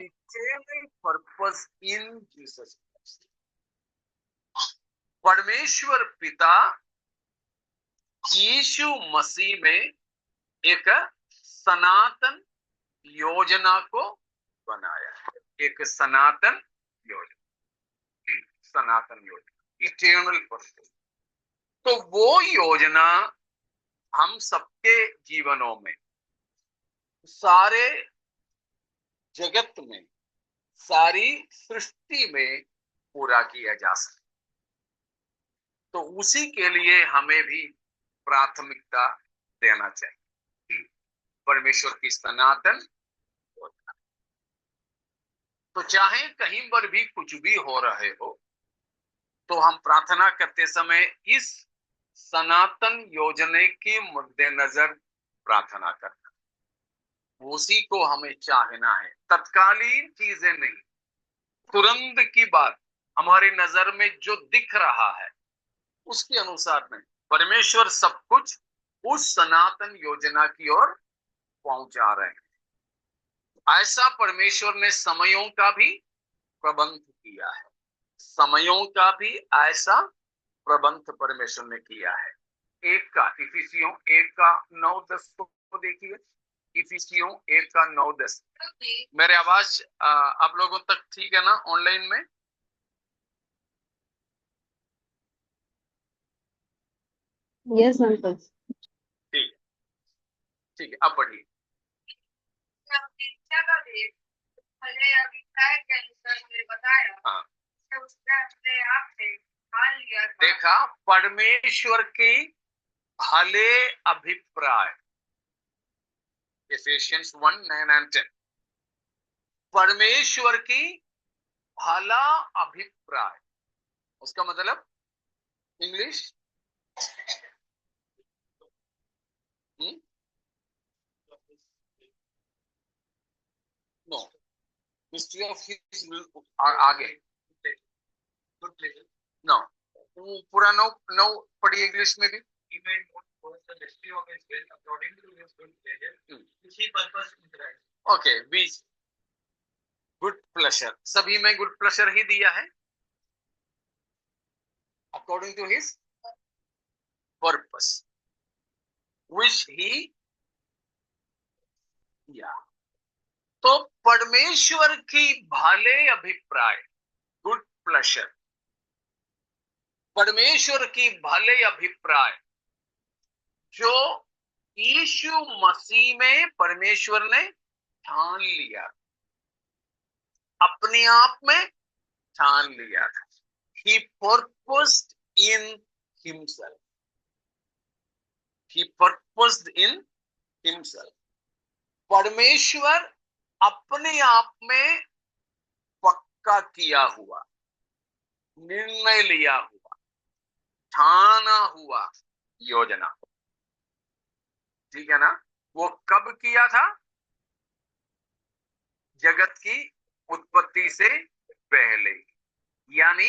eternal purpose in Jesus Christ. परमेश्वर पिता यीशु मसीह में एक सनातन योजना को बनाया है, एक सनातन योजना, इटर्नल पर्पस। तो वो योजना हम सबके जीवनों में, सारे जगत में, सारी सृष्टि में पूरा किया जा सके। तो उसी के लिए हमें भी प्राथमिकता देना चाहिए, परमेश्वर की सनातन योजना। तो चाहे कहीं पर भी कुछ भी हो रहे हो, तो हम प्रार्थना करते समय इस सनातन योजना के मद्देनजर प्रार्थना करना, उसी को हमें चाहना है। तत्कालीन चीजें नहीं, तुरंत की बात, हमारी नजर में जो दिख रहा है उसके अनुसार नहीं, परमेश्वर सब कुछ उस सनातन योजना की ओर पहुंचा रहे हैं। ऐसा परमेश्वर ने समयों का भी प्रबंध किया है, समयों का भी ऐसा प्रबंध परमेश्वर ने किया है। इफिसियों 1:9-10 को देखिए, इफिसियों 1:9-10। मेरे आवाज आप लोगों तक ठीक है ना ऑनलाइन में? Yes uncle. ठीक है, अब पढ़िए। देखा, परमेश्वर की भले अभिप्राय, एफेसियंस 1:9-10। परमेश्वर की भला अभिप्राय, उसका मतलब English no, mystery of his आगे नो, पूरा नो पढ़िए इंग्लिश में भी। ओके, बीज गुड प्लेजर, सभी में गुड प्लेजर ही दिया है, according to his purpose which he या। तो परमेश्वर की भले अभिप्राय, गुड प्लेजर, परमेश्वर की भले अभिप्राय जो यीशु मसीह में परमेश्वर ने ठान लिया, अपने आप में ठान लिया था। He purposed in himself. He purposed in himself. परमेश्वर अपने आप में पक्का किया हुआ, निर्णय लिया हुआ, ठाना हुआ योजना, ठीक है ना? वो कब किया था? जगत की उत्पत्ति से पहले, यानी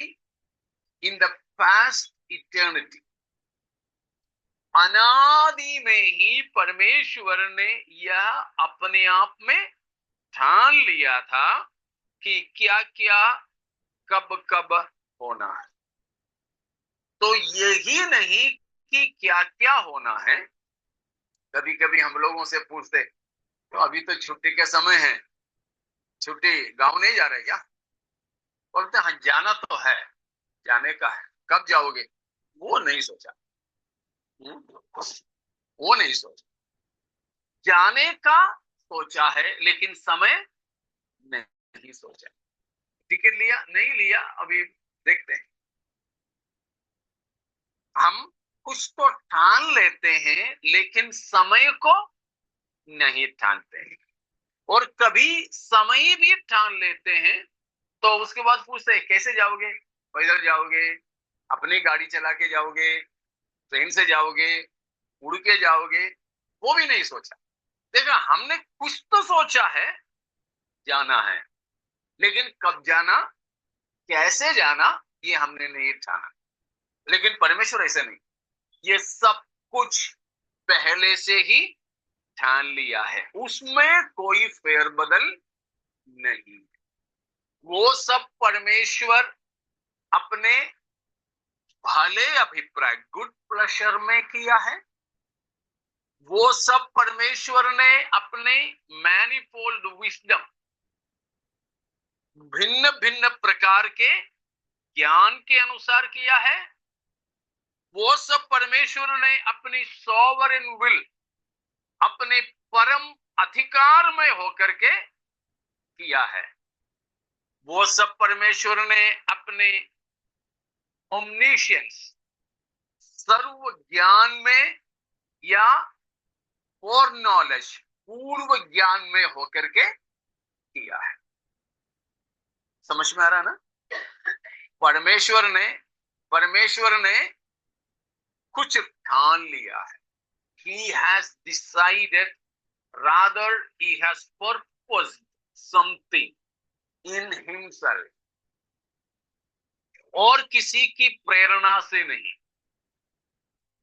इन द पास्ट इटर्निटी। अनादि में ही परमेश्वर ने यह अपने आप में ठान लिया था कि क्या क्या कब कब होना है। तो यही नहीं कि क्या क्या होना है। कभी कभी हम लोगों से पूछते, तो अभी तो छुट्टी के समय है, छुट्टी गांव नहीं जा रहे क्या? बोलते हाँ जाना तो है, जाने का है, कब जाओगे? वो नहीं सोचा, वो नहीं सोचा। जाने का सोचा है लेकिन समय नहीं सोचा। टिकट लिया नहीं लिया अभी देखते हैं। हम कुछ तो ठान लेते हैं लेकिन समय को नहीं ठानते हैं, और कभी समय भी ठान लेते हैं तो उसके बाद पूछते हैं कैसे जाओगे? पैदल जाओगे, अपनी गाड़ी चला के जाओगे, ट्रेन से जाओगे, उड़ के जाओगे? वो भी नहीं सोचा। देखा, हमने कुछ तो सोचा है, जाना है, लेकिन कब जाना, कैसे जाना, ये हमने नहीं ठाना। लेकिन परमेश्वर ऐसे नहीं, ये सब कुछ पहले से ही ठान लिया है, उसमें कोई फेरबदल नहीं। वो सब परमेश्वर अपने भले अभिप्राय, गुड प्लेजर में किया है। वो सब परमेश्वर ने अपने मैनिफोल्ड विजडम, भिन्न भिन्न प्रकार के ज्ञान के अनुसार किया है। वो सब परमेश्वर ने अपनी सॉवरेन विल, अपने परम अधिकार में होकर के किया है। वो सब परमेश्वर ने अपने ओमनिशियंस, सर्व ज्ञान में, या फोर नॉलेज, पूर्व ज्ञान में होकर के किया है। समझ में आ रहा ना? परमेश्वर ने कुछ ठान लिया है। He has decided, rather he has purposed something in himself, और किसी की प्रेरणा से नहीं,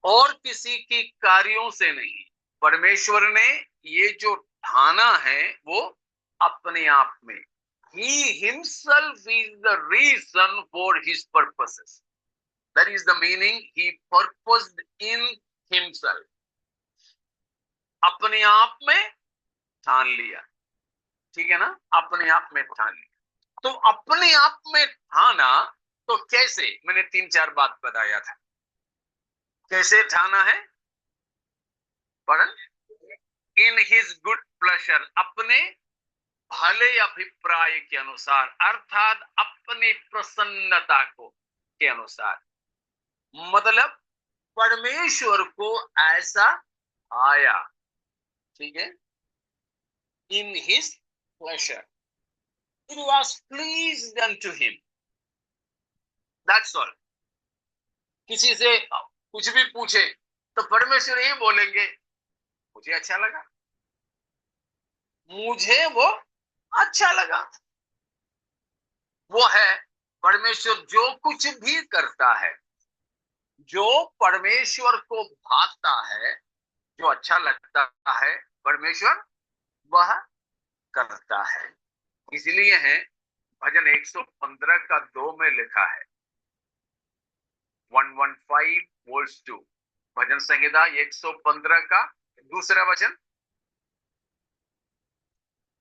और किसी की कार्यों से नहीं। परमेश्वर ने ये जो ठाना है वो अपने आप में, He himself is the reason for his purposes. That is the meaning, he purposed in himself. अपने आप में ठान लिया, ठीक है ना? अपने आप में ठान लिया। तो अपने आप में ठाना तो कैसे? मैंने 3-4 बात बताया था। कैसे ठाना है? पढ़न, इन हिज गुड प्लेजर, अपने भले अभिप्राय के अनुसार, अर्थात अपनी प्रसन्नता को के अनुसार। मतलब परमेश्वर को ऐसा आया, ठीक है? In his pleasure, it was pleased unto him, that's all. किसी से कुछ भी पूछे तो परमेश्वर ये बोलेंगे, मुझे अच्छा लगा, मुझे वो अच्छा लगा। वो है परमेश्वर, जो कुछ भी करता है, जो परमेश्वर को भाता है, जो अच्छा लगता है, परमेश्वर वह करता है। इसलिए है भजन 115 का 2 में लिखा है, 115 वर्स 2, भजन संहिता 115 का दूसरा वचन।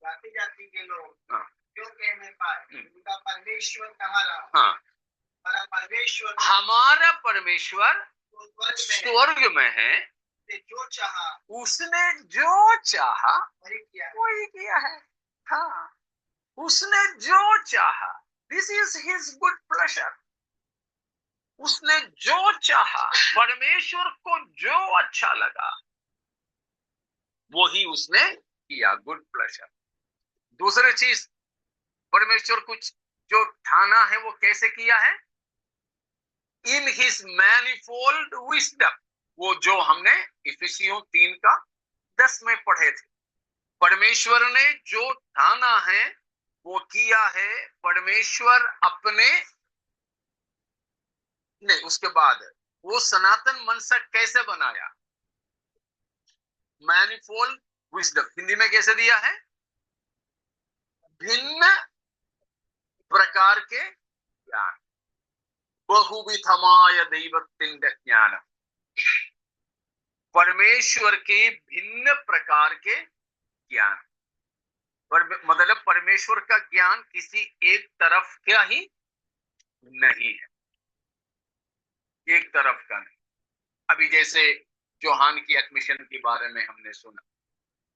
जाति जाति के लोग हाँ, क्यों कहने पाए उनका परमेश्वर कहाँ रहा? हाँ, हमारा परमेश्वर स्वर्ग में है, जो चाहा उसने जो चाहा वही किया है। हाँ, उसने जो चाहा, this is his good pleasure. उसने जो चाहा, परमेश्वर को जो अच्छा लगा, वो ही उसने किया, गुड प्लेजर। दूसरी चीज, परमेश्वर कुछ जो ठाना है वो कैसे किया है? इन हिज मैनिफोल्ड विजडम, वो जो हमने इफिसियों 3 का 10 में पढ़े थे। परमेश्वर ने जो ठाना है वो किया है। परमेश्वर अपने नहीं, उसके बाद वो सनातन मनसा कैसे बनाया? मैनिफोल्ड विजडम, हिंदी में कैसे दिया है? भिन्न प्रकार के ज्ञान, बहुविधमाय दैवत्तिंड ज्ञान। परमेश्वर के भिन्न प्रकार के ज्ञान, मतलब परमेश्वर का ज्ञान किसी एक तरफ का ही नहीं है, एक तरफ का नहीं। अभी जैसे चौहान की एडमिशन के बारे में हमने सुना,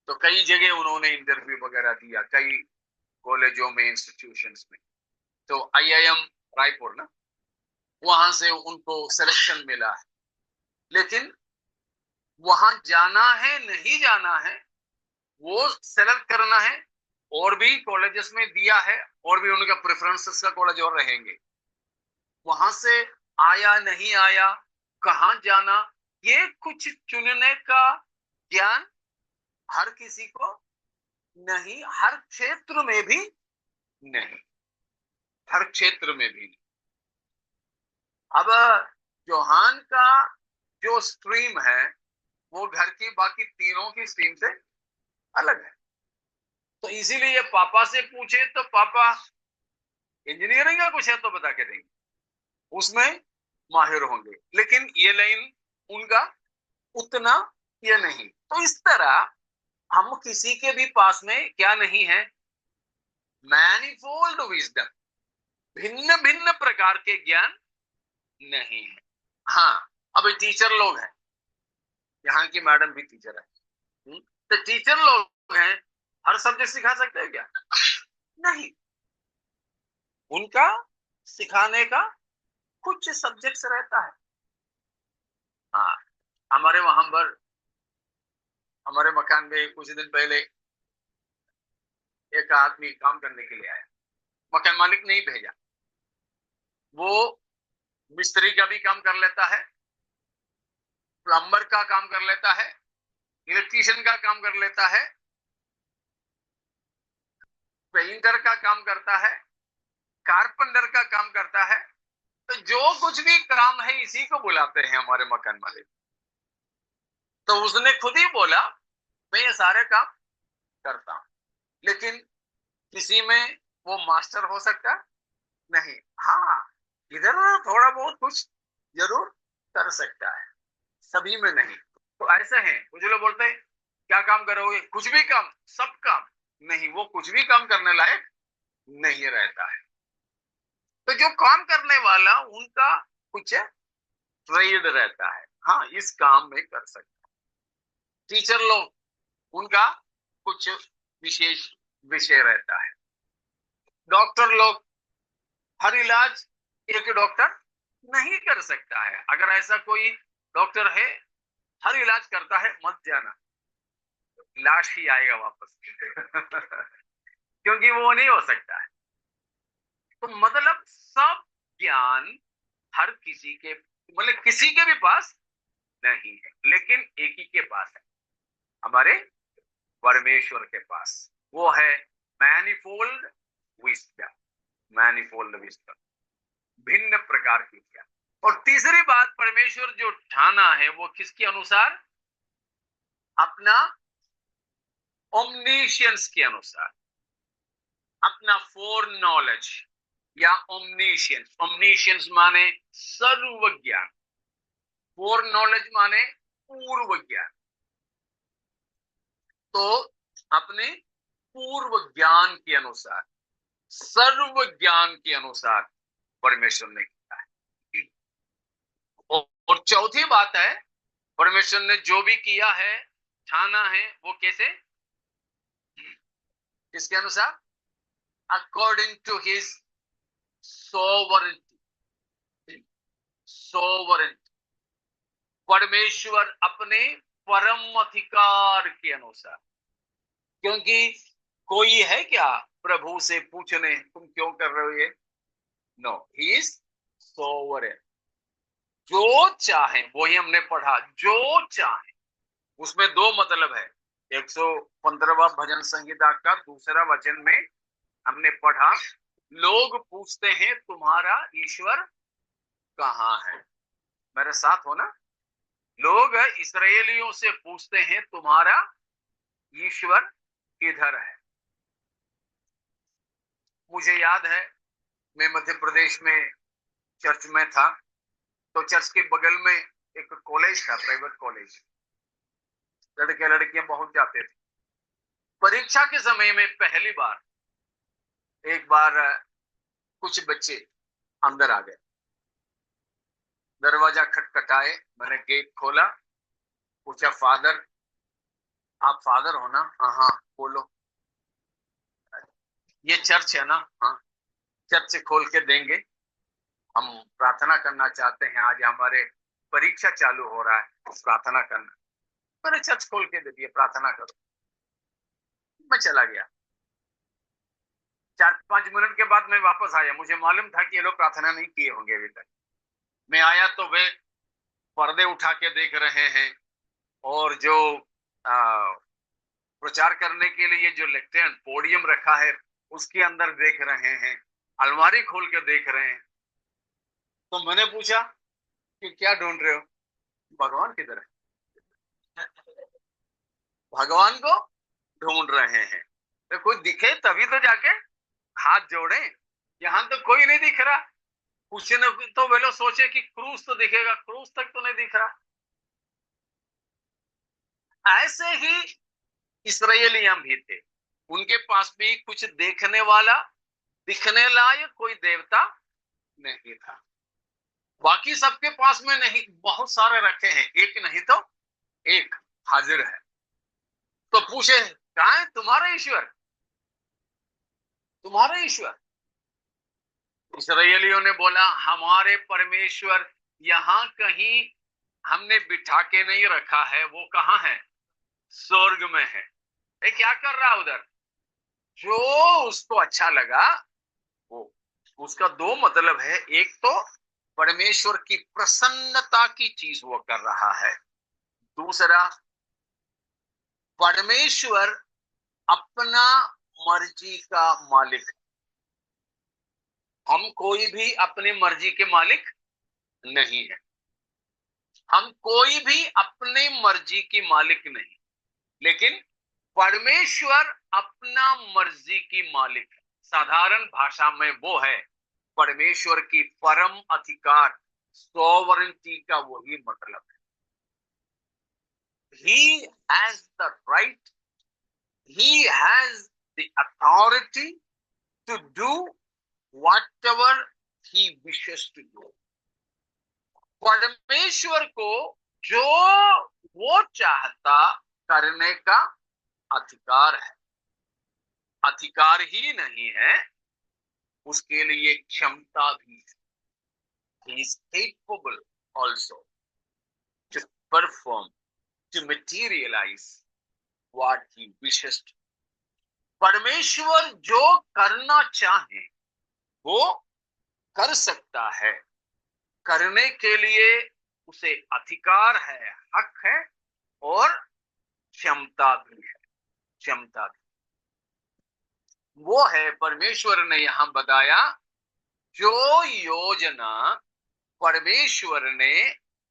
तो कई जगह उन्होंने इंटरव्यू वगैरह दिया, कई कॉलेजों में, इंस्टीट्यूशंस में। तो IIM रायपुर ना, वहां से उनको सिलेक्शन मिला है, लेकिन वहां जाना है नहीं जाना है वो सेलेक्ट करना है। और भी कॉलेजेस में दिया है, और भी उनका प्रेफरेंसेस का कॉलेज और रहेंगे। वहां से आया नहीं आया, कहां जाना, ये कुछ चुनने का ज्ञान हर किसी को नहीं, हर क्षेत्र में भी नहीं, हर क्षेत्र में भी नहीं। अब चौहान का जो स्ट्रीम है वो घर की बाकी तीनों की स्ट्रीम से अलग है। तो इसीलिए पापा से पूछे तो पापा इंजीनियरिंग का कुछ है तो बता के देंगे, उसमें माहिर होंगे, लेकिन ये लाइन उनका उतना ये नहीं। तो इस तरह हम किसी के भी पास में क्या नहीं है, मैनिफोल्ड विजडम, भिन्न भिन्न प्रकार के ज्ञान नहीं है। हाँ, अब टीचर लोग हैं, यहाँ की मैडम भी टीचर है, तो टीचर लोग हैं, हर सब्जेक्ट सिखा सकते हैं क्या? नहीं, उनका सिखाने का कुछ सब्जेक्ट्स रहता है। हाँ, हमारे वहां पर, हमारे मकान में कुछ दिन पहले एक आदमी काम करने के लिए आया, मकान मालिक नहीं भेजा, वो मिस्त्री का भी काम कर लेता है, प्लम्बर का काम कर लेता है, इलेक्ट्रीशियन का काम कर लेता है, पेंटर का काम करता है, कारपेंटर का काम करता है। तो जो कुछ भी काम है इसी को बुलाते हैं हमारे मकान मालिक। तो उसने खुद ही बोला मैं ये सारे काम करता हूं, लेकिन किसी में वो मास्टर हो सकता नहीं। हाँ, इधर थोड़ा बहुत कुछ जरूर कर सकता है, सभी में नहीं। तो ऐसे हैं कुछ लोग बोलते हैं क्या काम करोगे, कुछ भी काम, सब काम नहीं, वो कुछ भी काम करने लायक नहीं रहता है। तो जो काम करने वाला उनका कुछ ट्रेड रहता है, हाँ इस काम में कर सकता है। टीचर लोग उनका कुछ विशेष विषय रहता है। डॉक्टर लोग हर इलाज एक डॉक्टर नहीं कर सकता है। अगर ऐसा कोई डॉक्टर है हर इलाज करता है, मत जाना, लाश ही आएगा वापस क्योंकि वो नहीं हो सकता है। तो मतलब सब ज्ञान हर किसी के, मतलब किसी के भी पास नहीं है, लेकिन एक ही के पास है, हमारे परमेश्वर के पास। वो है मैनिफोल्ड विजडम, मैनिफोल्ड विजडम, भिन्न प्रकार की ज्ञान। और तीसरी बात, परमेश्वर जो ठाना है वो किसके अनुसार? अपना ओमनीशियंस के अनुसार, अपना फोर नॉलेज या ओमनीशियंस। ओमनीशियंस माने सर्व ज्ञान, फोर नॉलेज माने पूर्व ज्ञान। तो अपने पूर्व ज्ञान के अनुसार, सर्व ज्ञान के अनुसार परमेश्वर ने किया है। और चौथी बात है, परमेश्वर ने जो भी किया है, ठाना है, वो कैसे? किसके अनुसार? According to his sovereignty, sovereignty, परमेश्वर अपने परम अधिकार के अनुसार। क्योंकि कोई है क्या प्रभु से पूछने तुम क्यों कर रहे हो ये? No, he is sovereign. जो चाहे, वही हमने पढ़ा, जो चाहे, उसमें दो मतलब है। 115वां भजन संहिता का दूसरा वचन में हमने पढ़ा, लोग पूछते हैं तुम्हारा ईश्वर कहाँ है। मेरे साथ हो ना? लोग इस्राएलियों से पूछते हैं तुम्हारा ईश्वर किधर है। मुझे याद है, मैं मध्य प्रदेश में चर्च में था, तो चर्च के बगल में एक कॉलेज था, प्राइवेट कॉलेज, लड़के लड़कियां बहुत जाते थे। परीक्षा के समय में पहली बार, एक बार कुछ बच्चे अंदर आ गए, दरवाजा खटखटाए, मैंने गेट खोला, पूछा फादर, आप फादर हो ना? हाँ बोलो। ये चर्च है ना? हाँ। चर्च खोल के देंगे, हम प्रार्थना करना चाहते हैं, आज हमारे परीक्षा चालू हो रहा है, प्रार्थना करना। मैंने चर्च खोल के दे दिया, प्रार्थना करो। मैं चला गया। 4-5 मिनट के बाद मैं वापस आया, मुझे मालूम था कि ये लोग प्रार्थना नहीं किए होंगे अभी तक। मैं आया तो वे पर्दे उठा के देख रहे हैं, और जो प्रचार करने के लिए जो लेक्टेन पोडियम रखा है उसके अंदर देख रहे हैं, अलमारी खोल के देख रहे हैं। तो मैंने पूछा कि क्या ढूंढ रहे हो? भगवान किधर है? भगवान को ढूंढ रहे हैं। तो कोई दिखे तभी तो जाके हाथ जोड़े, यहां तो कोई नहीं दिख रहा। कुछ न तो वे लोग सोचे कि क्रूस तो दिखेगा, क्रूस तक तो नहीं दिख रहा। ऐसे ही इसराइलियम भी थे, उनके पास भी कुछ देखने वाला, दिखने लायक कोई देवता नहीं था। बाकी सबके पास में नहीं, बहुत सारे रखे हैं, एक नहीं तो एक हाजिर है। तो पूछे, कहां है तुम्हारा ईश्वर, तुम्हारा ईश्वर? इसराइलियों ने बोला, हमारे परमेश्वर यहां कहीं हमने बिठा के नहीं रखा है, वो कहां है? स्वर्ग में है। ये क्या कर रहा उधर? जो उसको अच्छा लगा वो, उसका दो मतलब है, एक तो परमेश्वर की प्रसन्नता की चीज वो कर रहा है, दूसरा परमेश्वर अपना मर्जी का मालिक। हम कोई भी अपनी मर्जी के मालिक नहीं है, हम कोई भी अपनी मर्जी की मालिक नहीं, लेकिन परमेश्वर अपना मर्जी की मालिक है। साधारण भाषा में वो है परमेश्वर की परम अधिकार, सॉवरेंटी का वही मतलब है। He has the right, he has the authority to do whatever he wishes to do. परमेश्वर को जो वो चाहता करने का अधिकार है। अधिकार ही नहीं है, उसके लिए क्षमता भी है। He is capable also to perform, to materialize what he wishes to. परमेश्वर जो करना चाहे वो कर सकता है, करने के लिए उसे अधिकार है, हक है और क्षमता भी है, क्षमता भी। वो है परमेश्वर ने यहां बताया, जो योजना परमेश्वर ने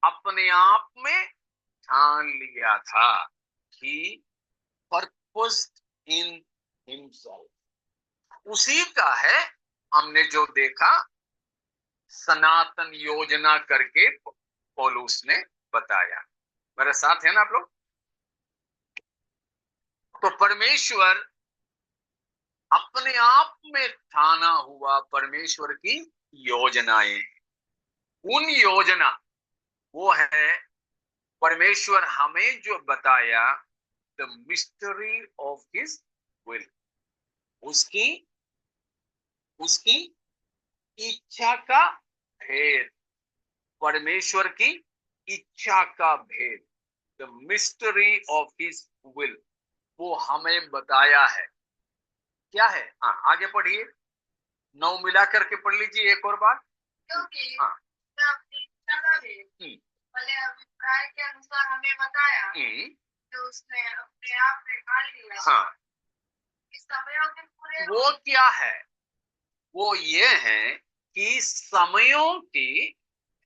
अपने आप में ठान लिया था, कि purposed in himself, उसी का है। हमने जो देखा सनातन योजना करके पौलुस ने बताया। मेरे साथ है ना आप लोग? तो परमेश्वर अपने आप में ठाना हुआ परमेश्वर की योजनाएं, उन योजना वो है परमेश्वर हमें जो बताया, the mystery of his will, उसकी उसकी इच्छा का भेद, परमेश्वर की इच्छा का भेद, the mystery of his will, वो हमें बताया है। क्या है? हाँ, आगे पढ़िए, 9 मिला करके पढ़ लीजिए एक और बार। क्योंकि हाँ। उसने अपनी इच्छा का भेद भले अभिप्राय के अनुसार हमें बताया, जो उसने अपने आप में ठान लिया। हाँ, इस समयों के पूरे वो क्या है? वो ये है कि समयों की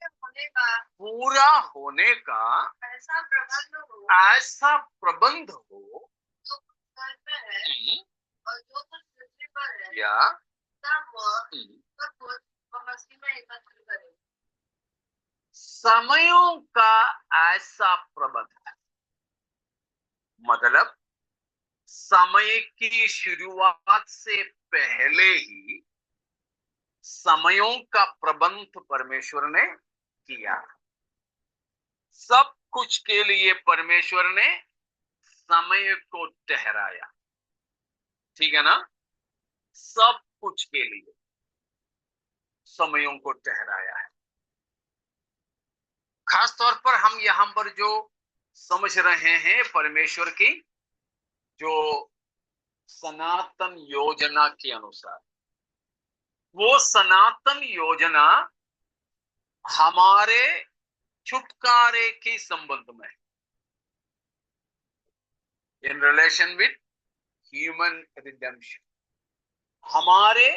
होने का पूरा होने का ऐसा प्रबंध हो, ऐसा प्रबंध हो, जो कुछ स्वर्ग में है और जो कुछ पृथ्वी पर है, या सब कुछ वह मसीह में एकत्र करे। समयों का ऐसा प्रबंध है, मतलब समय की शुरुआत से पहले ही समयों का प्रबंध परमेश्वर ने किया। सब कुछ के लिए परमेश्वर ने समय को ठहराया, ठीक है ना? सब कुछ के लिए समयों को ठहराया है। खास तौर पर हम यहां पर जो समझ रहे हैं परमेश्वर की जो सनातन योजना के अनुसार, वो सनातन योजना हमारे छुटकारे के संबंध में, in relation with human redemption, हमारे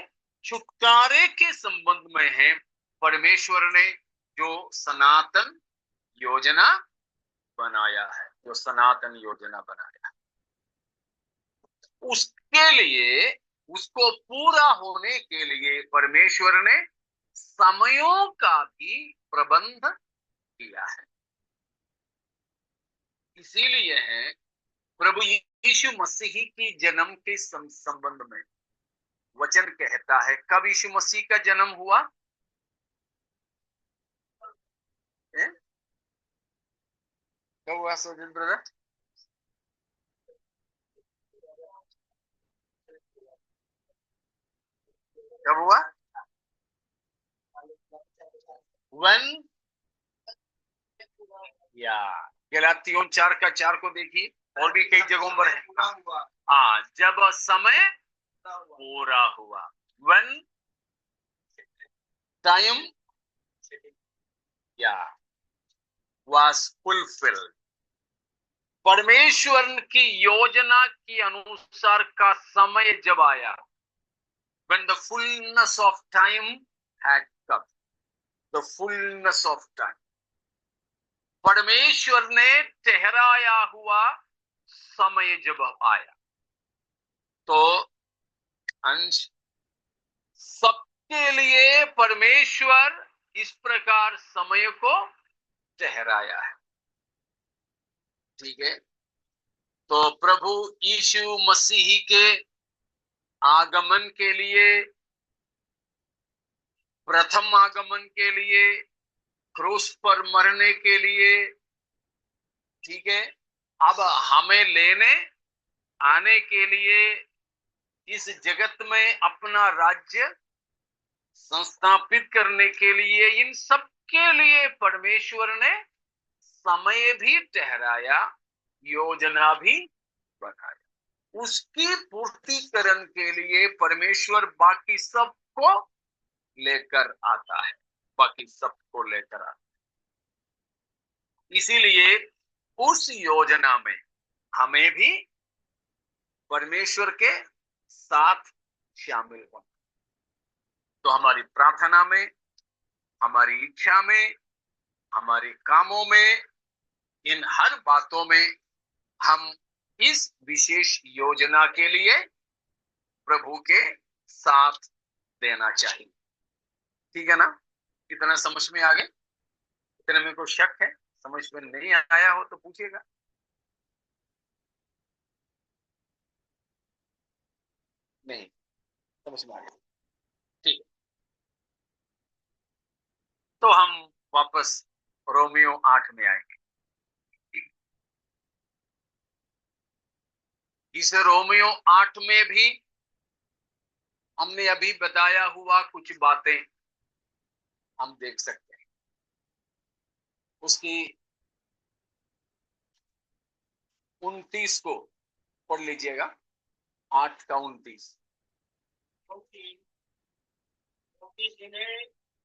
छुटकारे के संबंध में है। परमेश्वर ने जो सनातन योजना बनाया है, जो सनातन योजना बनाया है, उसके लिए, उसको पूरा होने के लिए परमेश्वर ने समयों का भी प्रबंध किया है। इसीलिए है प्रभु यीशु मसीह की जन्म के संबंध में वचन कहता है, कब यीशु मसीह का जन्म हुआ? कब हुआ सोजन ब्रदर? कब हुआ? वन या गलातियों 4:4 को देखिए, और भी कई जगहों पर है। हाँ, जब समय पूरा हुआ, when time was fulfilled। परमेश्वर की योजना के अनुसार का समय जब आया, when the fullness of time had come, the fullness of time, परमेश्वर ने ठहराया हुआ समय जब आया, तो अंश सबके लिए परमेश्वर इस प्रकार समय को ठहराया है। ठीक है, तो प्रभु यीशु मसीह के आगमन के लिए, प्रथम आगमन के लिए, क्रूस पर मरने के लिए, ठीक है, अब हमें लेने आने के लिए, इस जगत में अपना राज्य संस्थापित करने के लिए, इन सब के लिए परमेश्वर ने समय भी ठहराया, योजना भी बनाया। उसकी पूर्तिकरण के लिए परमेश्वर बाकी सबको लेकर आता है, बाकी सबको लेकर आता है। इसीलिए उस योजना में हमें भी परमेश्वर के साथ शामिल होना। तो हमारी प्रार्थना में, हमारी इच्छा में, हमारे कामों में, इन हर बातों में हम इस विशेष योजना के लिए प्रभु के साथ देना चाहिए। ठीक है ना? कितना समझ में आ गया? इतने में कोई शक है? समझ में नहीं आया हो तो पूछिएगा। नहीं समझ में आ गया? ठीक। तो हम वापस रोमियो 8 में आएंगे। इस रोमियो 8 में भी हमने अभी बताया हुआ कुछ बातें हम देख सकते हैं। उसकी 29 को पढ़ लीजिएगा, 8 का 29।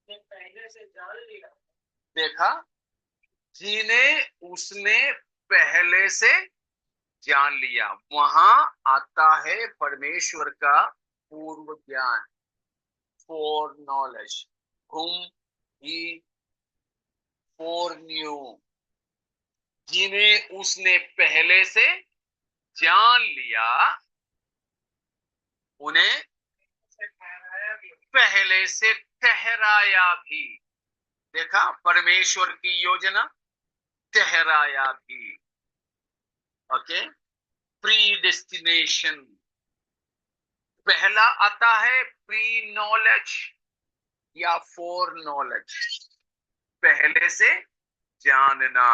पहले से जान लिया, देखा, जिन्हें उसने पहले से जान लिया, वहां आता है परमेश्वर का पूर्व ज्ञान, four knowledge, whom he foreknew, जिन्हें उसने पहले से जान लिया, उन्हें पहले से ठहराया भी। देखा, परमेश्वर की योजना, ठहराया भी। Okay, pre destination. पहला आता है प्री नॉलेज या फोर नॉलेज, पहले से जानना।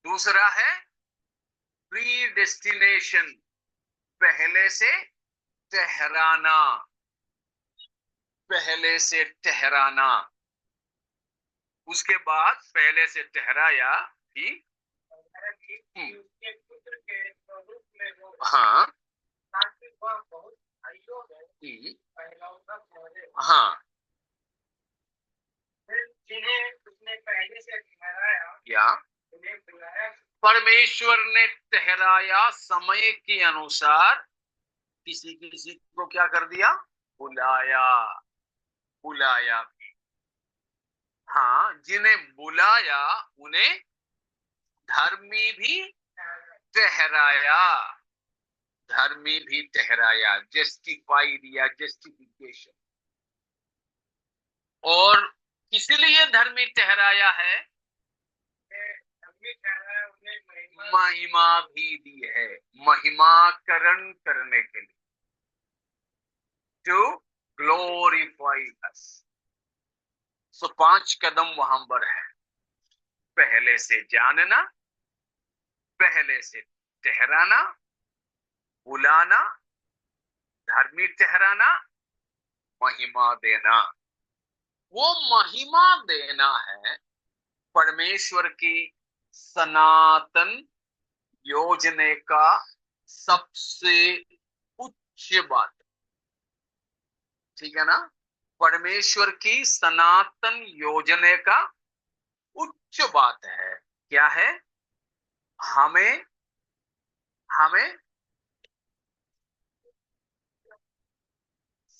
दूसरा है प्री डेस्टिनेशन, पहले से ठहराना, पहले से ठहराना। उसके बाद पहले से ठहराया भी। हाँ हाँ, जिन्हें उसने पहले से ठहराया, या परमेश्वर ने ठहराया समय के अनुसार, किसी किसी को क्या कर दिया? बुलाया, बुलाया भी। हाँ, जिन्हें बुलाया उन्हें धर्मी भी ठहराया, धर्मी भी ठहराया, जस्टिफाइड या जस्टिफिकेशन। और किसलिए धर्मी ठहराया है? महिमा भी दी है, महिमाकरण करने के लिए, टू ग्लोरीफाई अस। सो 5 कदम वहां पर है। पहले से जानना, पहले से ठहराना, बुलाना, धर्मी ठहराना, महिमा देना। वो महिमा देना है परमेश्वर की सनातन योजना का सबसे उच्च बात। ठीक है ना? परमेश्वर की सनातन योजना का उच्च बात है। क्या है? हमें हमें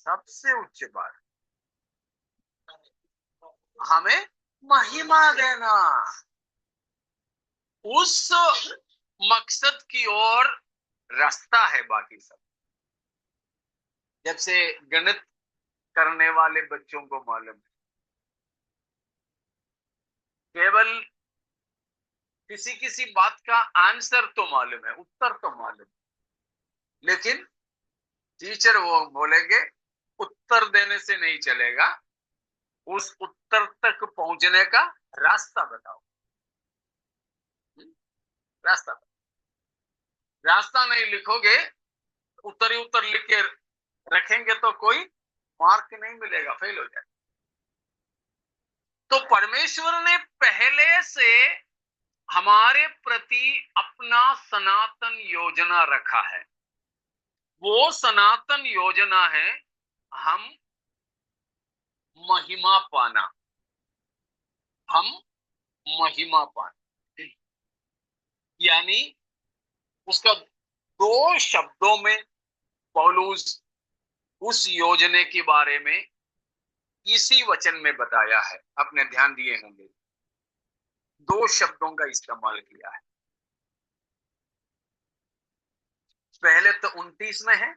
सबसे उच्च बात, हमें महिमा देना। उस मकसद की ओर रास्ता है बाकी सब। जब से गणित करने वाले बच्चों को मालूम है, केवल किसी किसी बात का आंसर तो मालूम है, उत्तर तो मालूम है, लेकिन टीचर वो बोलेंगे उत्तर देने से नहीं चलेगा, उस उत्तर तक पहुंचने का रास्ता बताओ। रास्ता रास्ता नहीं लिखोगे, उत्तर ही उत्तर लिख के रखेंगे तो कोई मार्क नहीं मिलेगा, फेल हो जाए। तो परमेश्वर ने पहले से हमारे प्रति अपना सनातन योजना रखा है। वो सनातन योजना है हम महिमा पाना, हम महिमा पाना। यानी उसका 2 शब्दों में पौलुस उस योजना के बारे में इसी वचन में बताया है। आपने ध्यान दिए होंगे, 2 शब्दों का इस्तेमाल किया है। पहले तो 29 में है,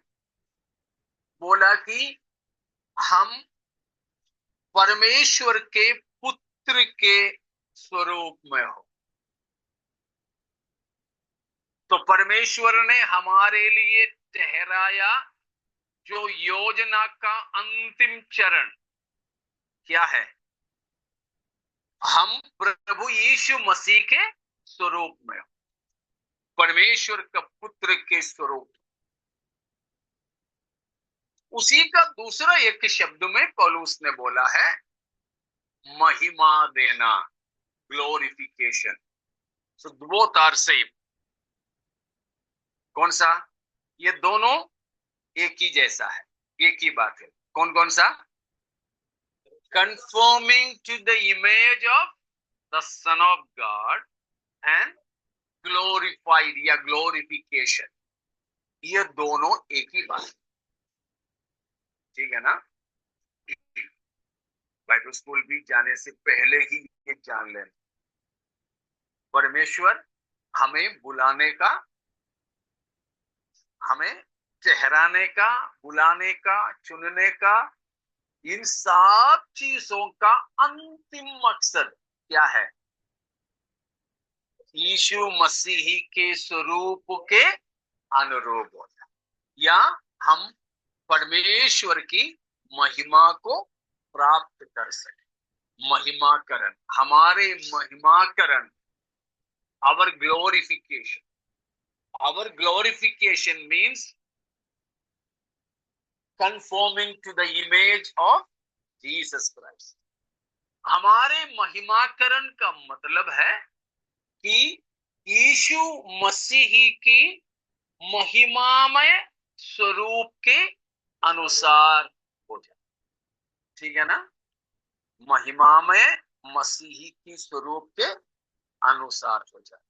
बोला कि हम परमेश्वर के पुत्र के स्वरूप में हो। तो परमेश्वर ने हमारे लिए ठहराया जो योजना का अंतिम चरण क्या है? हम प्रभु यीशु मसीह के स्वरूप में हो, परमेश्वर का पुत्र के स्वरूप। उसी का दूसरा एक शब्द में पौलुस ने बोला है महिमा देना, glorification. So both are same. कौन सा? ये दोनों एक ही जैसा है, एक ही बात है। कौन कौन सा? Conforming to the image of the Son of God and glorified या ग्लोरिफिकेशन। ये दोनों एक ही बात है। ठीक है ना? बाइबल स्कूल भी जाने से पहले ही ये जान लेना, परमेश्वर हमें बुलाने का, हमें ठहराने का, बुलाने का, चुनने का, इन सब चीजों का अंतिम मकसद क्या है? यीशु मसीह के स्वरूप के अनुरूप होता, या हम परमेश्वर की महिमा को प्राप्त कर सके। महिमाकरण, हमारे महिमाकरण, our glorification. Our glorification means conforming to the image of Jesus Christ. हमारे महिमाकरण का मतलब है कि यीशु मसीह की महिमामय स्वरूप के अनुसार हो जाए। ठीक है ना? महिमामय मसीह की स्वरूप के अनुसार हो जाए।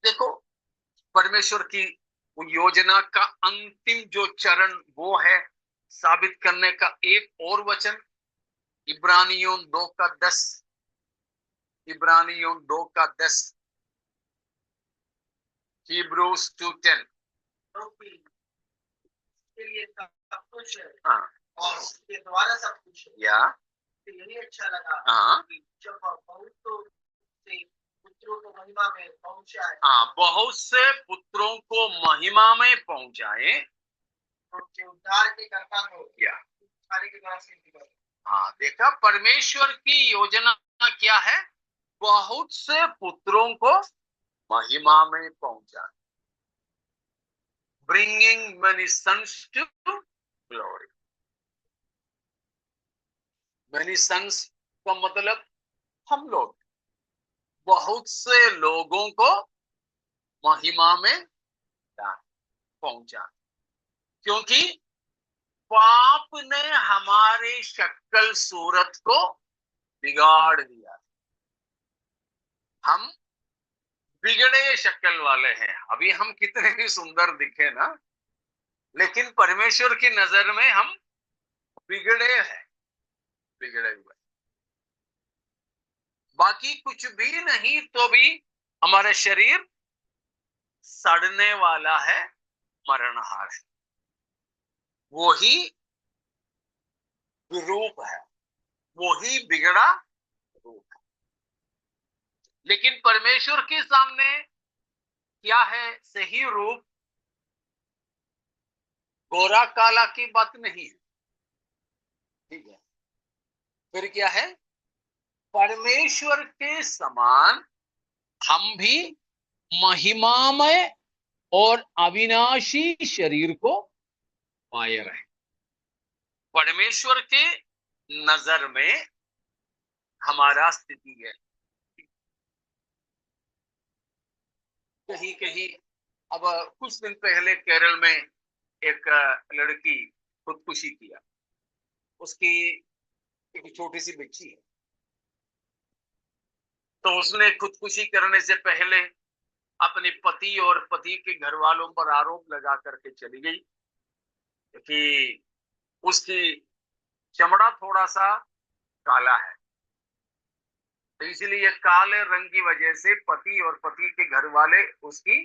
देखो, परमेश्वर की योजना का अंतिम जो चरण वो है साबित करने का एक और वचन, इब्रानियों 2:10। इब्रानियों 2:10, Hebrews 2:10। के लिए सब कुछ है हाँ और उसके द्वारा सब कुछ है। या तो यही अच्छा लगा हाँ कि जब बहुतों से पुत्रों को महिमा में पहुंचाए, हाँ, बहुत से पुत्रों को महिमा में पहुंचाए, उनके उद्धार के कर्ता को या सारे के द्वारा सिद्ध कर। हाँ, देखा परमेश्वर की योजना क्या है? बहुत से पुत्रों को महिमा में पहुंचा, bringing many sons to glory। many sons का मतलब हम लोग, बहुत से लोगों को महिमा में पहुंचा, क्योंकि पाप ने हमारे शक्ल सूरत को बिगाड़ दिया। हम बिगड़े शक्ल वाले हैं। अभी हम कितने भी सुंदर दिखे ना, लेकिन परमेश्वर की नजर में हम बिगड़े हैं, बिगड़े हुए। बाकी कुछ भी नहीं तो भी हमारा शरीर सड़ने वाला है, मरणहार है। वही रूप है, वही बिगड़ा रूप है। लेकिन परमेश्वर के सामने क्या है सही रूप? गोरा काला की बात नहीं है, ठीक है। फिर क्या है? परमेश्वर के समान हम भी महिमामय और अविनाशी शरीर को पाए रहे। परमेश्वर के नजर में हमारा स्थिति है। कहीं कहीं, अब कुछ दिन पहले केरल में एक लड़की खुदकुशी किया। उसकी एक छोटी सी बच्ची है, तो उसने खुदकुशी करने से पहले अपने पति और पति के घर वालों पर आरोप लगा करके चली गई कि उसकी चमड़ा थोड़ा सा काला है, तो इसलिए काले रंग की वजह से पति और पति के घर वाले उसकी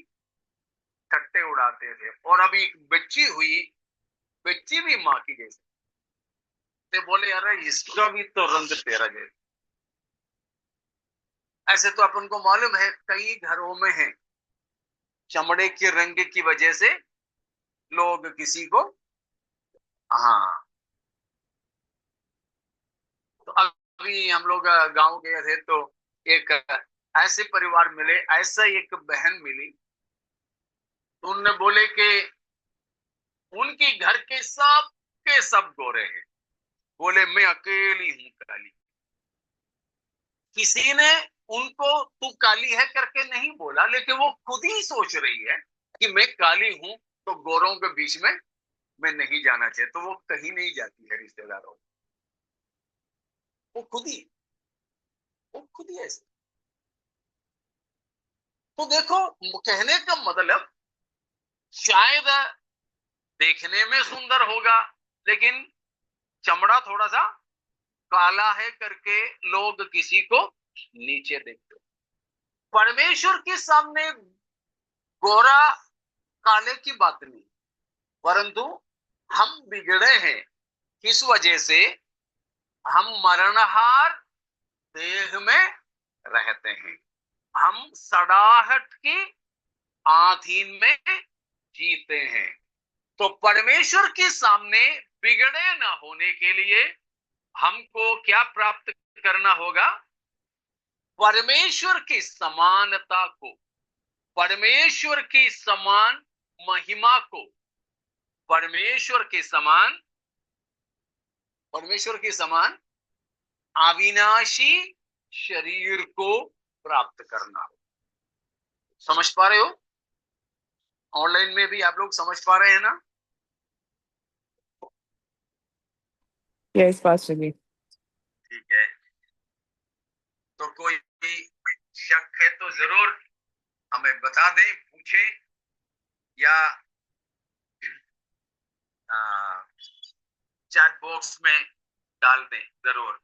ठट्टे उड़ाते थे। और अभी एक बच्ची हुई, बच्ची भी माँ की जैसी, तो बोले अरे इसका भी तो रंग तेरा जैसा। ऐसे तो अपन को मालूम है कई घरों में है, चमड़े के रंग की वजह से लोग किसी को, हाँ, तो अभी हम लोग गांव गए थे तो एक ऐसे परिवार मिले, ऐसा एक बहन मिली, तो उनने बोले कि उनके घर के सब गोरे हैं। बोले मैं अकेली हूं काली। किसी ने उनको तू काली है करके नहीं बोला, लेकिन वो खुद ही सोच रही है कि मैं काली हूं तो गोरों के बीच में मैं नहीं जाना चाहिए, तो वो कहीं नहीं जाती है रिश्तेदारों। वो खुद ही, वो खुद ही ऐसे। तो देखो, कहने का मतलब शायद देखने में सुंदर होगा, लेकिन चमड़ा थोड़ा सा काला है करके लोग किसी को नीचे देखते। परमेश्वर के सामने गोरा काले की बात नहीं, परंतु हम बिगड़े हैं। किस वजह से? हम मरणहार देह में रहते हैं, हम सड़ाहट की आधीन में जीते हैं। तो परमेश्वर के सामने बिगड़े ना होने के लिए हमको क्या प्राप्त करना होगा? परमेश्वर की समानता को, परमेश्वर की समान महिमा को, परमेश्वर के समान, परमेश्वर के समान अविनाशी शरीर को प्राप्त करना हो। समझ पा रहे हो? ऑनलाइन में भी आप लोग समझ पा रहे हैं ना? Yes, Pastor जी। ठीक है, तो कोई शक है तो जरूर हमें बता दें, पूछे या चैट बॉक्स में डाल दें जरूर।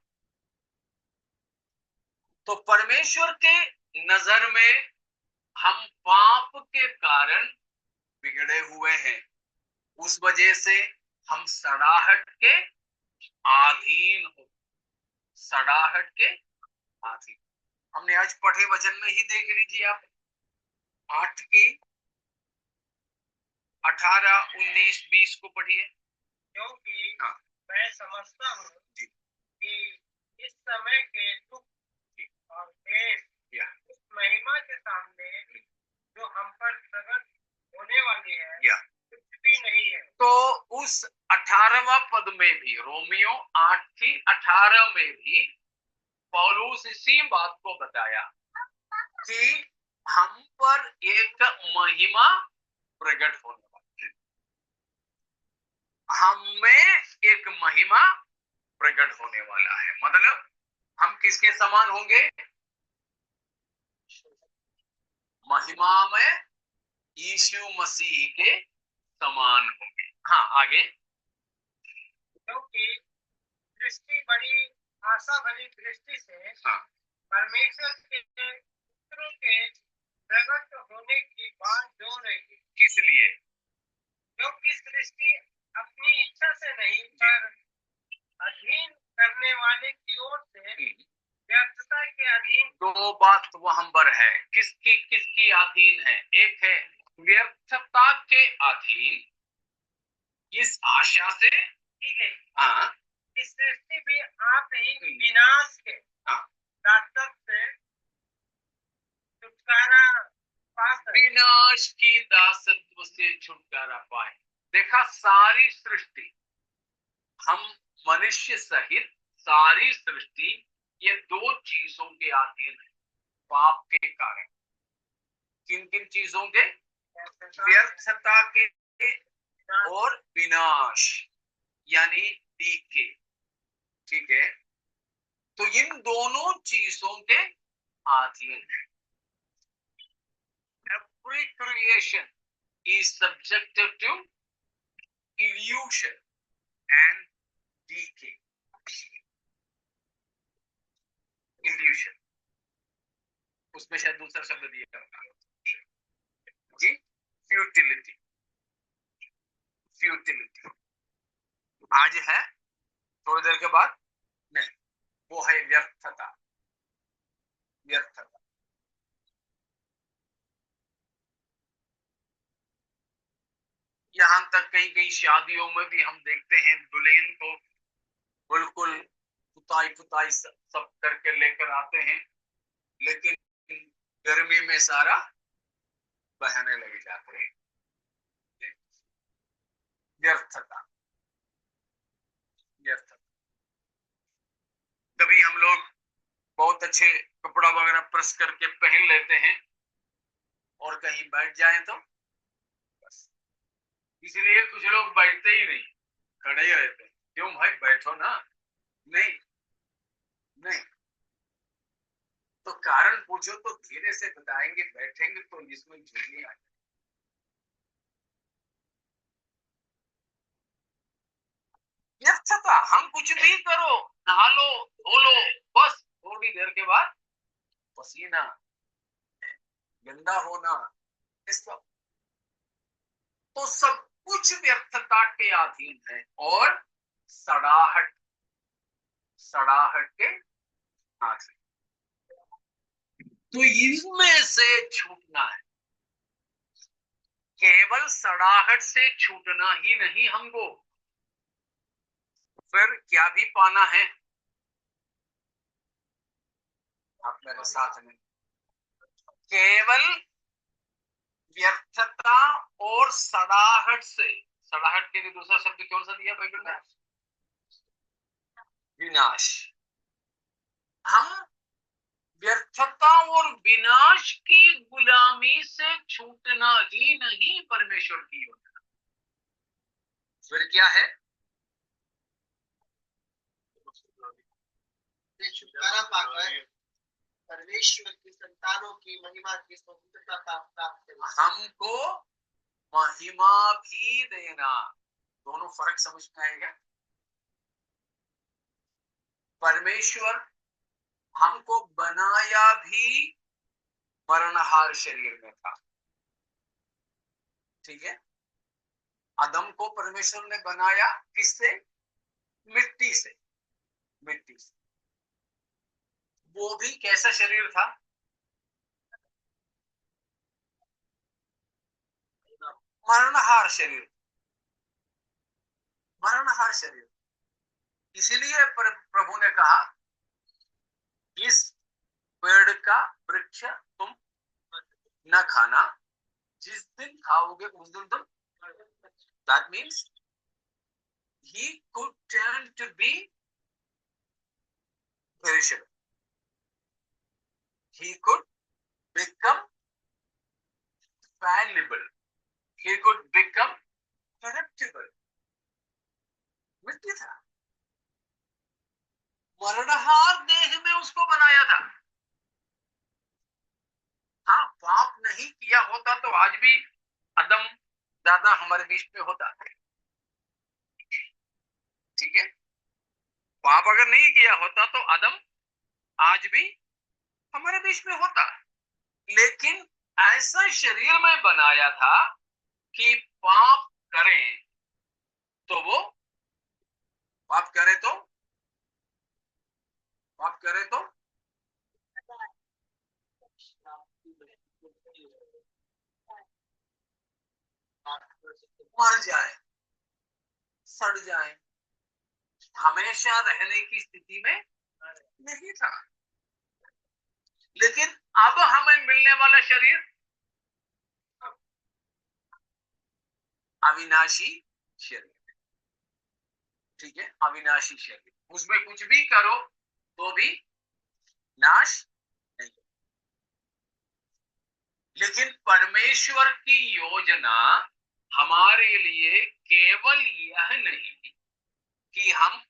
तो परमेश्वर के नजर में हम पाप के कारण बिगड़े हुए हैं, उस वजह से हम सड़ाहट के अधीन हो, सड़ाहट के अधीन। हमने आज पढ़े वचन में ही देख लीजिए आप, 8 की 18, 19, 20 को पढ़िए। क्योंकि हाँ। मैं समझता हूँ कि इस समय के दुख और देश उस महिमा के सामने जो हम पर प्रकट होने वाली है कुछ भी नहीं है। तो उस 18वां पद में भी, रोमियो 8 की 18 में भी पौलुस इसी बात को बताया कि हम पर एक महिमा प्रकट होने वाली है, हमें एक महिमा प्रकट होने वाला है। मतलब हम किसके समान होंगे? महिमा में यीशु मसीह के समान होंगे। हाँ, आगे। क्योंकि दृष्टि बड़ी आशा भरी दृष्टि से परमेश्वर के पुत्रों के प्रकट होने की बात जो रही, किस लिए? क्योंकि सृष्टि अपनी इच्छा से नहीं पर अधीन करने वाले की ओर से व्यर्थता के अधीन। दो बात वहां पर है, किसकी अधीन है? एक है व्यर्थता के अधीन, इस आशा से, ठीक है, हाँ, इस सृष्टि भी आप ही विनाश के दासत्व से छुटकारा पा सके, विनाश की दासत्व से छुटकारा पाए। देखा, सारी सृष्टि, हम मनुष्य सहित सारी सृष्टि, ये दो चीजों के अधीन है पाप के कारण। किन किन चीजों के? व्यर्थता के और विनाश, यानी डीके। ठीक है, तो इन दोनों चीजों के अधीन है। Every creation is subjected to illusion and decay. Illusion, उसमें शायद दूसरा शब्द दिया जी, फ्यूटिलिटी। फ्यूटिलिटी आज है, थोड़ी देर के बाद नहीं, वो है व्यर्थता। व्यर्थता यहां तक कई कई शादियों में भी हम देखते हैं, दुल्हन को बिल्कुल पुताई सब करके लेकर आते हैं, लेकिन गर्मी में सारा बहने लग जाते हैं। व्यर्थता, व्यर्थता। कभी हम लोग बहुत अच्छे कपड़ा वगैरह प्रेस करके पहन लेते हैं और कहीं बैठ जाए तो बस, इसलिए कुछ लोग बैठते ही नहीं, खड़े ही रहते हैं। क्यों भाई, बैठो ना। नहीं नहीं, तो कारण पूछो तो धीरे से बताएंगे, बैठेंगे तो इसमें झुर्रियां आ जाएंगी। व्यर्थता, हम कुछ भी करो, नहा लो, धो लो, बस थोड़ी देर के बाद पसीना, गंदा होना, सब, तो सब कुछ व्यर्थता के अधीन है और सड़ाहट, सड़ाहट के अधीन। तो इनमें से छूटना है। केवल सड़ाहट से छूटना ही नहीं हमको, फिर क्या भी पाना है? आप मेरे साथ में, केवल व्यर्थता और सड़ाहट से, सड़ाहट के लिए दूसरा शब्द कौन सा दिया बाइबल में? विनाश। हम व्यर्थता और विनाश की गुलामी से छूटना ही नहीं परमेश्वर की योजना, फिर क्या है? छुटकारा पाकर परमेश्वर की संतानों की महिमा की स्वतंत्रता प्राप्त करना। हमको महिमा भी देना। दोनों फर्क समझ में आएगा। परमेश्वर हमको बनाया भी मरणहार शरीर में था, ठीक है, आदम को परमेश्वर ने बनाया किससे? मिट्टी से। मिट्टी से। वो भी कैसा शरीर था? मरणहार शरीर। मरणहार शरीर। इसीलिए प्रभु ने कहा इस पेड़ का वृक्ष तुम न खाना, जिस दिन खाओगे उस दिन तुम, that means he could turn to be perishable, he could become fallible, he could become corruptible। मिट्टी था, मरणहार देह में उसको बनाया था। हाँ, पाप नहीं किया होता तो आज भी आदम दादा हमारे बीच में होता है। ठीक है, पाप अगर नहीं किया होता तो आदम आज भी हमारे बीच में होता, लेकिन ऐसा शरीर में बनाया था कि पाप करें तो वो पाप करे तो मर जाए, सड़ जाए, हमेशा रहने की स्थिति में नहीं था। लेकिन अब हमें मिलने वाला शरीर अविनाशी शरीर। ठीक है, अविनाशी शरीर, उसमें कुछ भी करो तो भी नाश नहीं। लेकिन परमेश्वर की योजना हमारे लिए केवल यह नहीं कि हम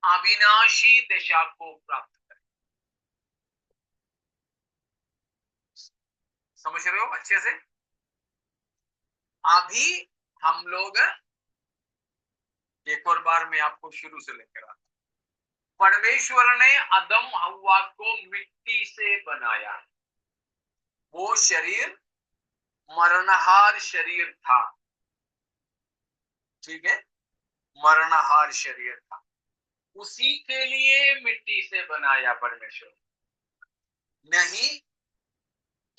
अविनाशी दिशा को प्राप्त करें। समझ रहे हो अच्छे से? अभी हम लोग, एक और बार मैं आपको शुरू से लेकर आता, परमेश्वर ने आदम हव्वा को मिट्टी से बनाया। वो शरीर मरणहार शरीर था। ठीक है, मरणहार शरीर था, उसी के लिए मिट्टी से बनाया परमेश्वर। नहीं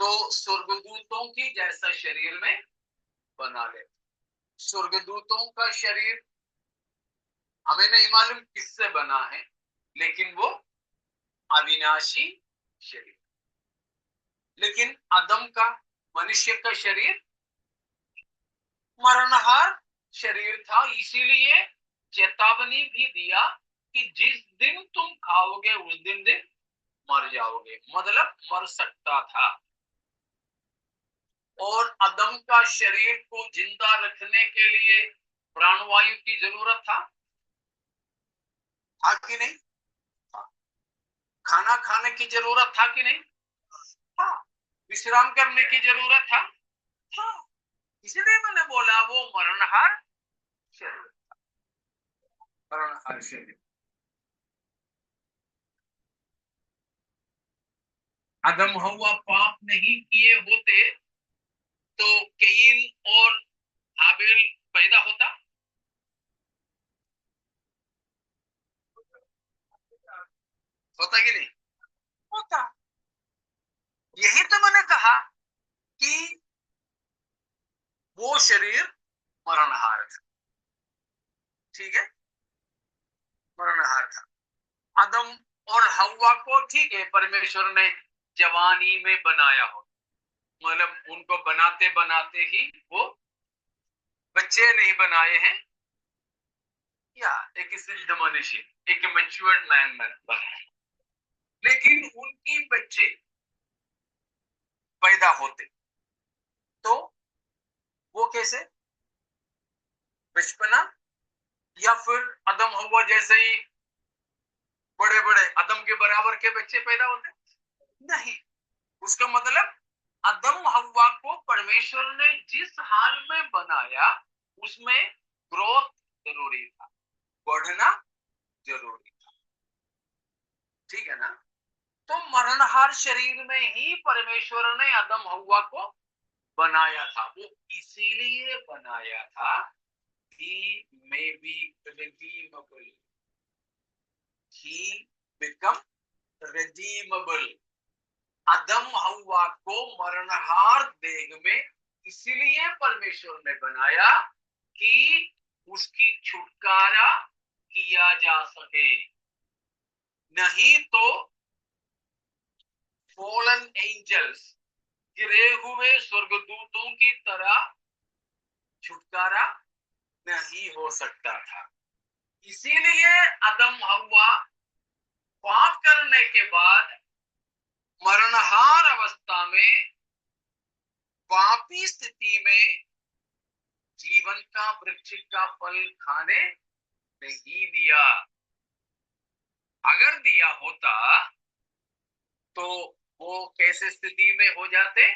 तो स्वर्गदूतों की जैसा शरीर में बना ले। स्वर्गदूतों का शरीर हमें नहीं मालूम किससे बना है, लेकिन वो अविनाशी शरीर। लेकिन आदम का, मनुष्य का शरीर मरणहार शरीर था। इसीलिए चेतावनी भी दिया कि जिस दिन तुम खाओगे उस दिन मर जाओगे, मतलब मर सकता था। और आदम का शरीर को जिंदा रखने के लिए प्राणवायु की जरूरत था कि नहीं? खाना खाने की जरूरत था कि नहीं? हाँ। विश्राम करने की जरूरत था। हाँ। इसलिए मैंने बोला वो मरणहार शरीर था। मरणहार शरीर। आदम हव्वा पाप नहीं किए होते तो कैन और हाबिल पैदा होता? होता कि नहीं होता? यही तो मैंने कहा कि वो शरीर मरणहार था। ठीक है, मरणहार था। आदम और हव्वा को ठीक है परमेश्वर ने जवानी में बनाया हो, मतलब उनको बनाते बनाते ही वो बच्चे नहीं बनाए हैं, या एक सिद्ध मनुष्य, एक मैच्योर्ड मैन बना, लेकिन उनकी बच्चे पैदा होते तो वो कैसे? बचपना, या फिर आदम हव्वा जैसे ही बड़े बड़े आदम के बराबर के बच्चे पैदा होते? नहीं। उसका मतलब आदम हव्वा को परमेश्वर ने जिस हाल में बनाया उसमें ग्रोथ जरूरी था, बढ़ना जरूरी था। ठीक है ना? तो मरणहार शरीर में ही परमेश्वर ने आदम हव्वा को बनाया था, वो इसीलिए बनाया था कि may be redeemable, he become redeemable। अदम हव्वा को मरणहार देह में इसीलिए परमेश्वर ने बनाया कि उसकी छुटकारा किया जा सके, नहीं तो फॉलन एंजल्स, गिरे हुए स्वर्गदूतों की तरह छुटकारा नहीं हो सकता था। इसीलिए अदम हव्वा पाप करने के बाद मरणहार अवस्था में, पापी स्थिति में जीवन का वृक्ष का फल खाने नहीं दिया। अगर दिया होता तो वो कैसे स्थिति में हो जाते?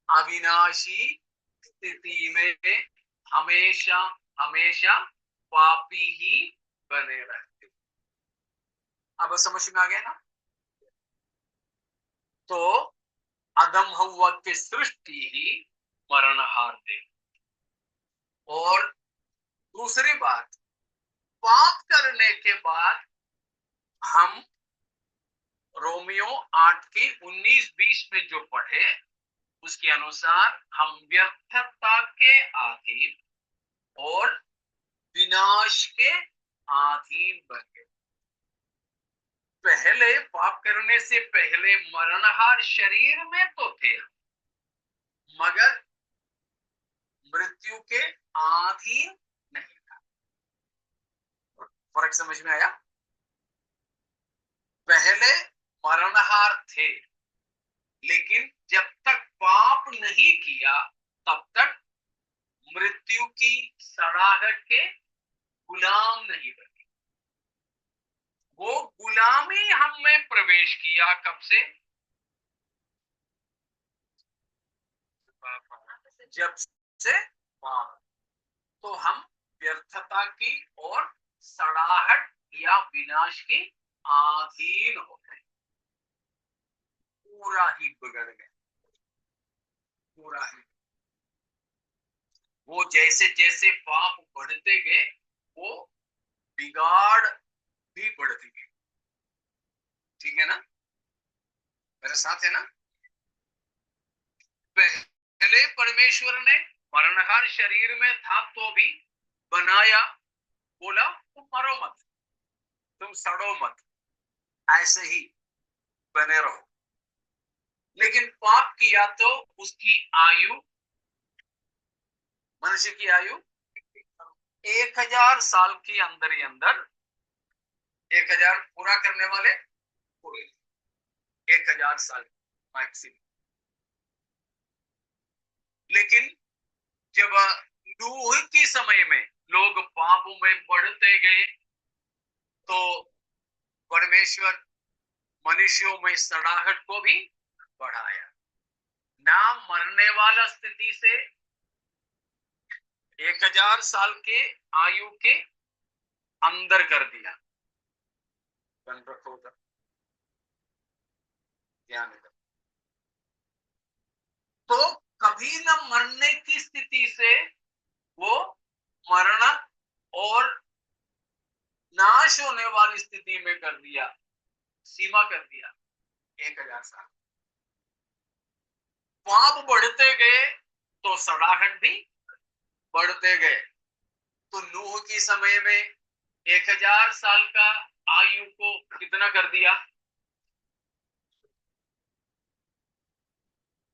अविनाशी स्थिति में हमेशा हमेशा पापी ही बने रहते। अब समझ में आ गया ना? तो अदम हव्वा की सृष्टि ही मरणहार थे। और दूसरी बात, पाप करने के बाद हम रोमियो 8 की 19-20 में जो पढ़े उसके अनुसार हम व्यर्थता के अधीन और विनाश के अधीन बन गए। पहले पाप करने से पहले मरणहार शरीर में तो थे, मगर मृत्यु के अधीन नहीं था। फर्क समझ में आया? पहले मरणहार थे, लेकिन जब तक पाप नहीं किया तब तक मृत्यु की सड़ाहट के गुलाम नहीं बने। वो गुलामी हम में प्रवेश किया कब से? जब से पाप। तो हम व्यर्थता की और सड़ाहट या विनाश की अधीन हो गए, पूरा ही बिगड़ गए, पूरा ही। वो जैसे जैसे पाप बढ़ते गए वो बिगाड़ भी बढ़ती गई। ठीक है ना? मेरे साथ है ना? पहले परमेश्वर ने मरणहार शरीर में था तो भी बनाया, बोला तुम मरो मत, तुम सड़ो मत, ऐसे ही बने रहो। लेकिन पाप किया तो उसकी आयु, मनुष्य की आयु 1000 साल के अंदर ही अंदर, 1000 पूरा करने वाले पूरे 1000 साल मैक्सिमम। लेकिन जब नूह के समय में लोग पापों में बढ़ते गए तो परमेश्वर मनुष्यों में सड़ाहट को भी बढ़ाया, ना मरने वाला स्थिति से 1000 साल के आयु के अंदर कर दिया। बन रखो उधर, ध्यान इधर। तो कभी न मरने की स्थिति से वो मरण और नाश होने वाली स्थिति में कर दिया, सीमा कर दिया 1000 साल। पाप बढ़ते गए तो सड़ाहट भी बढ़ते गए। तो नूह के समय में 1000 साल का आयु को कितना कर दिया?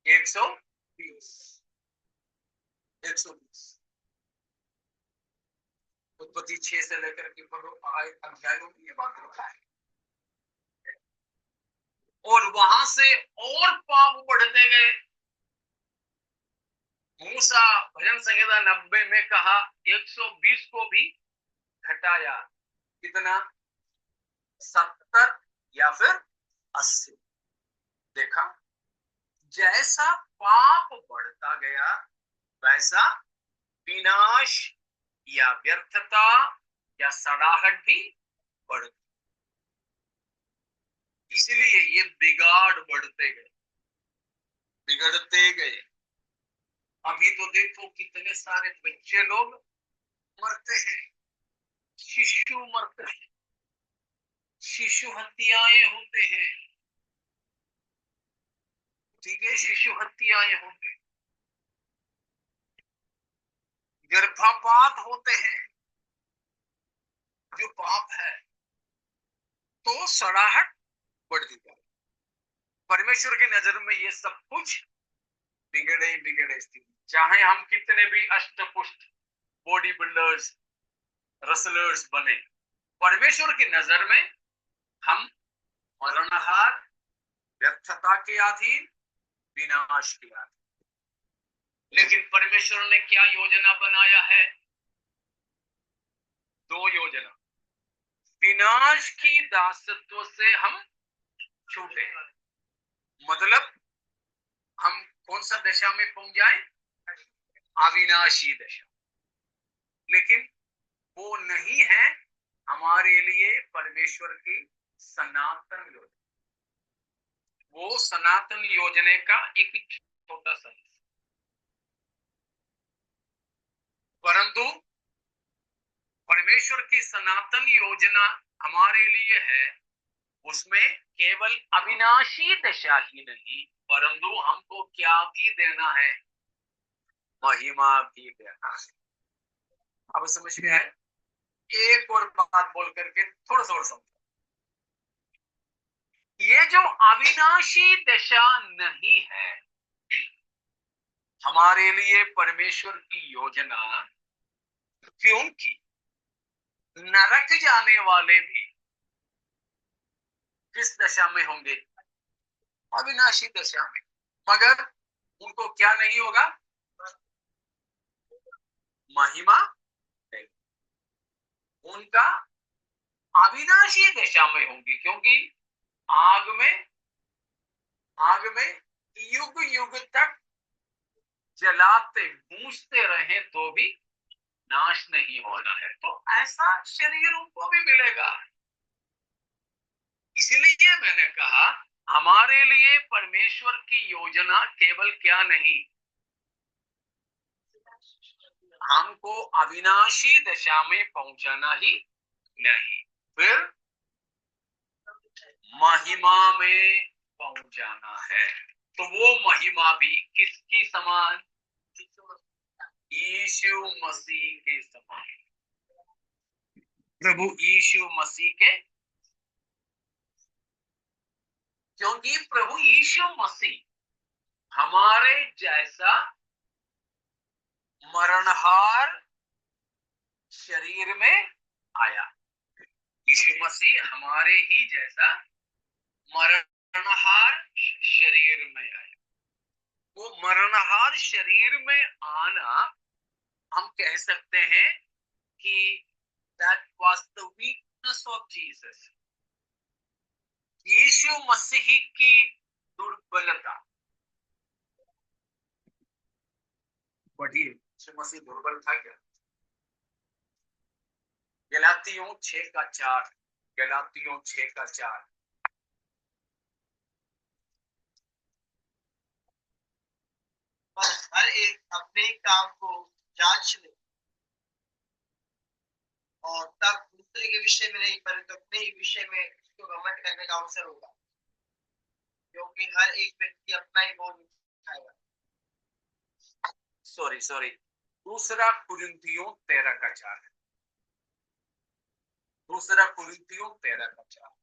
120। 120। उत्पत्ति 6 से लेकर के अध्यायों में ये बात लिखा है। और वहां से और पाप बढ़ते गए। मूसा भजन संहिता 90 में कहा 120 को भी घटाया, कितना? 70 या फिर 80। देखा, जैसा पाप बढ़ता गया वैसा विनाश या व्यर्थता या सड़ाहट भी बढ़ती। इसलिए ये बिगाड़ बढ़ते गए, बिगड़ते गए। अभी तो देखो कितने सारे बच्चे लोग मरते हैं, शिशु मरते हैं, शिशु हत्याएं होते हैं, ठीक है, शिशु हत्याएं होते हैं, गर्भपात होते हैं, जो पाप है। तो सड़ाहट बढ़ती है। परमेश्वर की नजर में ये सब कुछ बिगड़े ही बिगड़े स्थिति, चाहे हम कितने भी अष्टपुष्ट बॉडी बिल्डर्स रसलर्स बने, परमेश्वर की नजर में हम मरणहार, व्यर्थता के अधीन, विनाश के अधीन। लेकिन परमेश्वर ने क्या योजना बनाया है? दो योजना। विनाश की दासत्व से हम छूटे, मतलब हम कौन सा दशा में पहुंच जाए? अविनाशी दशा। लेकिन वो नहीं है हमारे लिए परमेश्वर की सनातन योजना। वो सनातन योजना का एक छोटा सा हिस्सा, परंतु परमेश्वर की सनातन योजना हमारे लिए है, उसमें केवल अविनाशी दशा ही नहीं, परंतु हमको क्या भी देना है? महिमा भी देना है। अब समझ में आए? एक और बात बोल करके थोड़ा सा और समझो। ये जो अविनाशी दशा नहीं है हमारे लिए परमेश्वर की योजना, क्योंकि नरक जाने वाले भी किस दशा में होंगे? अविनाशी दशा में। मगर उनको क्या नहीं होगा? महिमा नहीं। उनका अविनाशी दशा में होंगे, क्योंकि आग में युग युग तक जलाते गूंजते रहे तो भी नाश नहीं होना है। तो ऐसा शरीर उनको भी मिलेगा। इसलिए मैंने कहा हमारे लिए परमेश्वर की योजना केवल क्या नहीं, हमको अविनाशी दशा में पहुंचाना ही नहीं, फिर महिमा में पहुंचाना है। तो वो महिमा भी किसकी समान? यीशु मसीह के समान। प्रभु यीशु मसीह के, क्योंकि प्रभु यीशु मसीह हमारे जैसा मरणहार शरीर में आया। यीशु मसीह हमारे ही जैसा मरणहार शरीर में आया। वो मरणहार शरीर में आना, हम कह सकते हैं कि that was the weakness of Jesus. यीशु मसीह की दुर्बलता बढ़ी। यीशु मसीह दुर्बल था क्या? गलातियों 6:4, गलातियों 6:4। बस हर एक अपने काम को जांच ले, और तब दूसरे के विषय में नहीं परंतु अपने ही विषय में उसको घमंड करने का अवसर होगा, क्योंकि हर एक व्यक्ति अपना ही बोझ उठाएगा। सॉरी, दूसरा कुरिन्थियों 13:4 है। दूसरा कुरिन्थियों 13:4।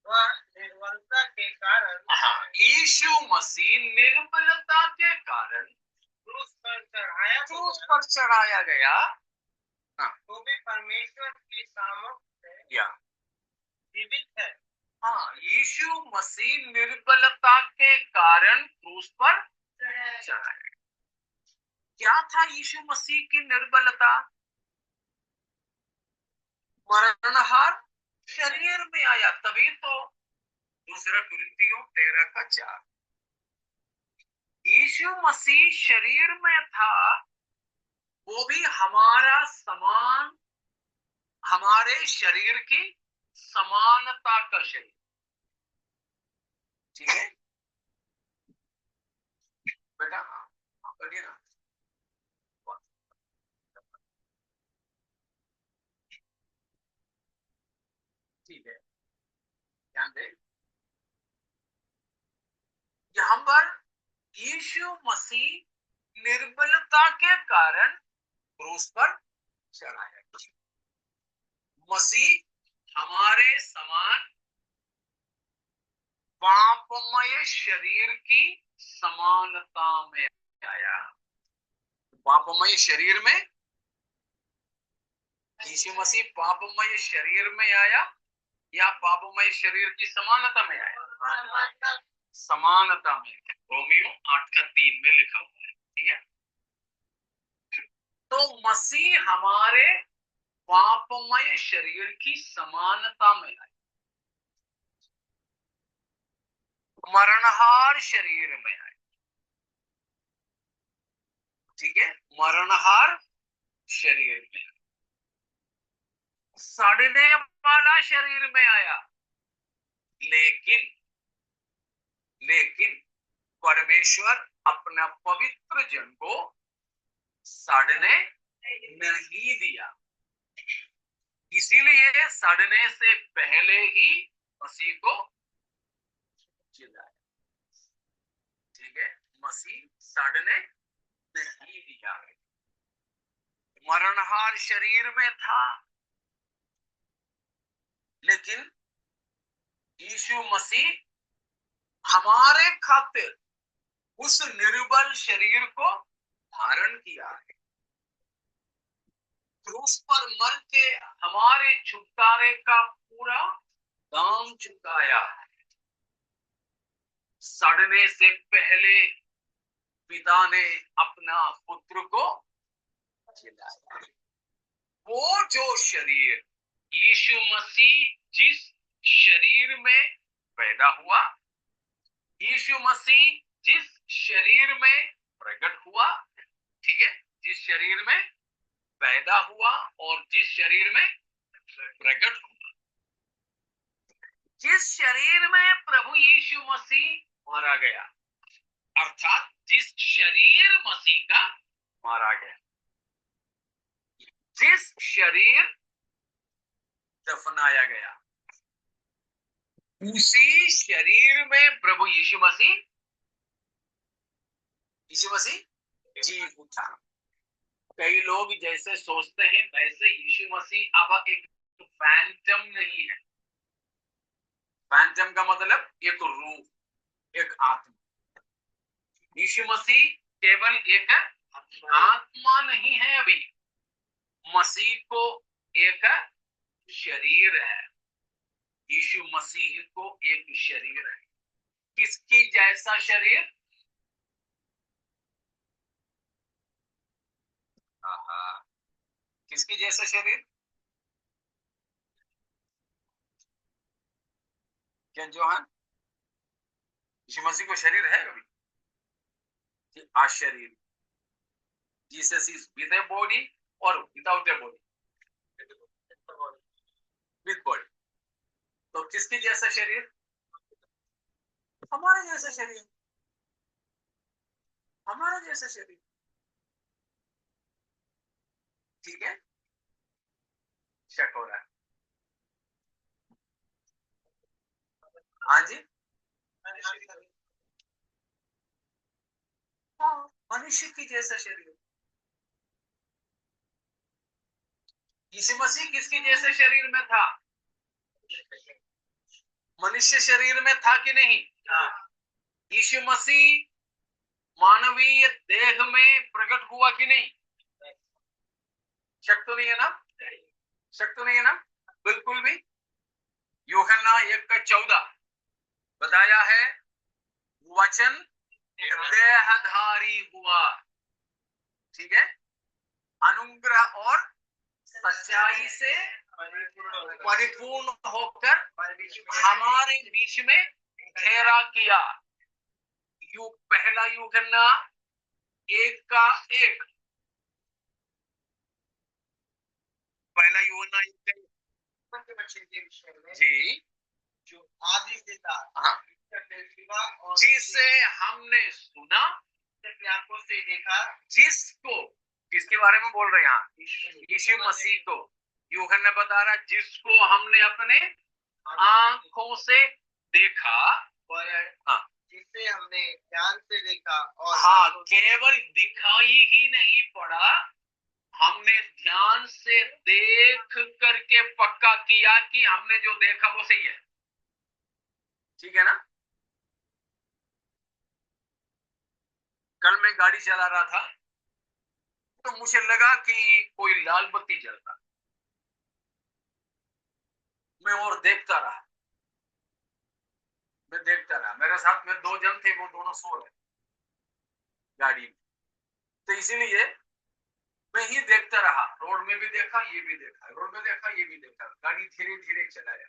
वह निर्बलता के कारण, हाँ, यीशु मसीह निर्बलता के कारण क्रूस पर चढ़ाया गया। तो भी परमेश्वर की सामर्थ्य से या जीवित है। हाँ, यीशु मसीह निर्बलता के कारण क्रूस पर चढ़ाया। क्या था यीशु मसीह की निर्बलता? मरणहार शरीर में आया, तभी तो दूसरा कुरिन्थियों 13:4। यीशु मसीह शरीर में था, वो भी हमारा समान, हमारे शरीर की समानता का शरीर, ठीक है बेटा? पढ़िए ना। ठीक है, ध्यान दें, यहां पर यीशु मसीह निर्बलता के कारण क्रूस पर चढ़ाया गया। मसीह हमारे समान पापमय शरीर की समानता में आया। पापमय शरीर में यीशु मसीह पापमय शरीर में आया या पापमय शरीर की समानता में आया? समानता में। रोमियो 8:3 में लिखा हुआ है, ठीक है। तो मसीह हमारे पापमय शरीर की समानता में आए, मरणहार शरीर में आए, ठीक है, मरणहार शरीर में, सड़ने वाला शरीर में आया। लेकिन लेकिन परमेश्वर अपना पवित्र जन को सड़ने नहीं दिया, इसीलिए सड़ने से पहले ही मसीह को जिलाया, ठीक है। मसीह सड़ने नहीं दिया, मरणहार शरीर में था, लेकिन यीशु मसीह हमारे खातिर उस निर्बल शरीर को धारण किया है, क्रूस पर मर के हमारे छुटकारे का पूरा दाम चुकाया है। सड़ने से पहले पिता ने अपना पुत्र को जिलाया। वो जो शरीर यीशु मसीह जिस शरीर में पैदा हुआ, यीशु मसीह जिस शरीर में प्रकट हुआ, ठीक है, जिस शरीर में पैदा हुआ और जिस शरीर में प्रकट हुआ, जिस शरीर में प्रभु यीशु मसीह मारा गया, अर्थात जिस शरीर मसीह का मारा गया, जिस शरीर दफनाया गया, उसी शरीर में प्रभु यीशु मसीह जी उठा। कई लोग जैसे सोचते हैं वैसे यीशु मसीह अब एक फैंटम नहीं है। फैंटम का मतलब एक रूह, एक आत्मा। यीशु मसीह केवल एक आत्मा नहीं है, अभी मसीह को एक शरीर है, यीशु मसीह को एक शरीर है। किसकी जैसा शरीर? किसकी जैसा शरीर? क्या जो है यीशु मसीह को शरीर है अभी? शरीर, Jesus is with a body और without a body, with body. तो किसकी जैसा शरीर? हमारा जैसा शरीर, हमारा जैसा शरीर, ठीक है। शक हो रहा है? हाँ जी, मनुष्य की जैसा शरीर। यीशु मसीह किसके जैसे शरीर में था? मनुष्य शरीर में था कि नहीं? यीशु मसीह मानवीय देह में प्रकट हुआ कि नहीं? शक तो नहीं है ना? शक तो नहीं है ना? बिल्कुल भी। यूहन्ना 1:14 बताया है, वचन देहधारी हुआ, ठीक है, अनुग्रह और सच्चाई से परिपूर्ण होकर हमारे बीच में ठहरा किया। पहला यूहन्ना 1:1, पहला यूहन्ना 1 जी, जो आदि पिता हाँ, जिसे हमने सुना अपनी आंखों से देखा, जिसको, किसके बारे में बोल रहे हैं यहाँ? यीशु मसीह को। यूहन्ना बता रहा जिसको हमने अपने आंखों से देखा, और हाँ जिसे हमने ध्यान से देखा और हाँ, केवल दिखाई ही नहीं पड़ा, हमने ध्यान से देख करके पक्का किया कि हमने जो देखा वो सही है। ठीक है ना? कल मैं गाड़ी चला रहा था तो मुझे लगा कि कोई लाल बत्ती जलता, मैं और देखता रहा, मेरे साथ में दो जन थे, वो दोनों सो रहे गाड़ी में, तो इसीलिए मैं ही देखता रहा। रोड में भी देखा, ये भी देखा, रोड में देखा, ये भी देखा, गाड़ी धीरे धीरे चलाया।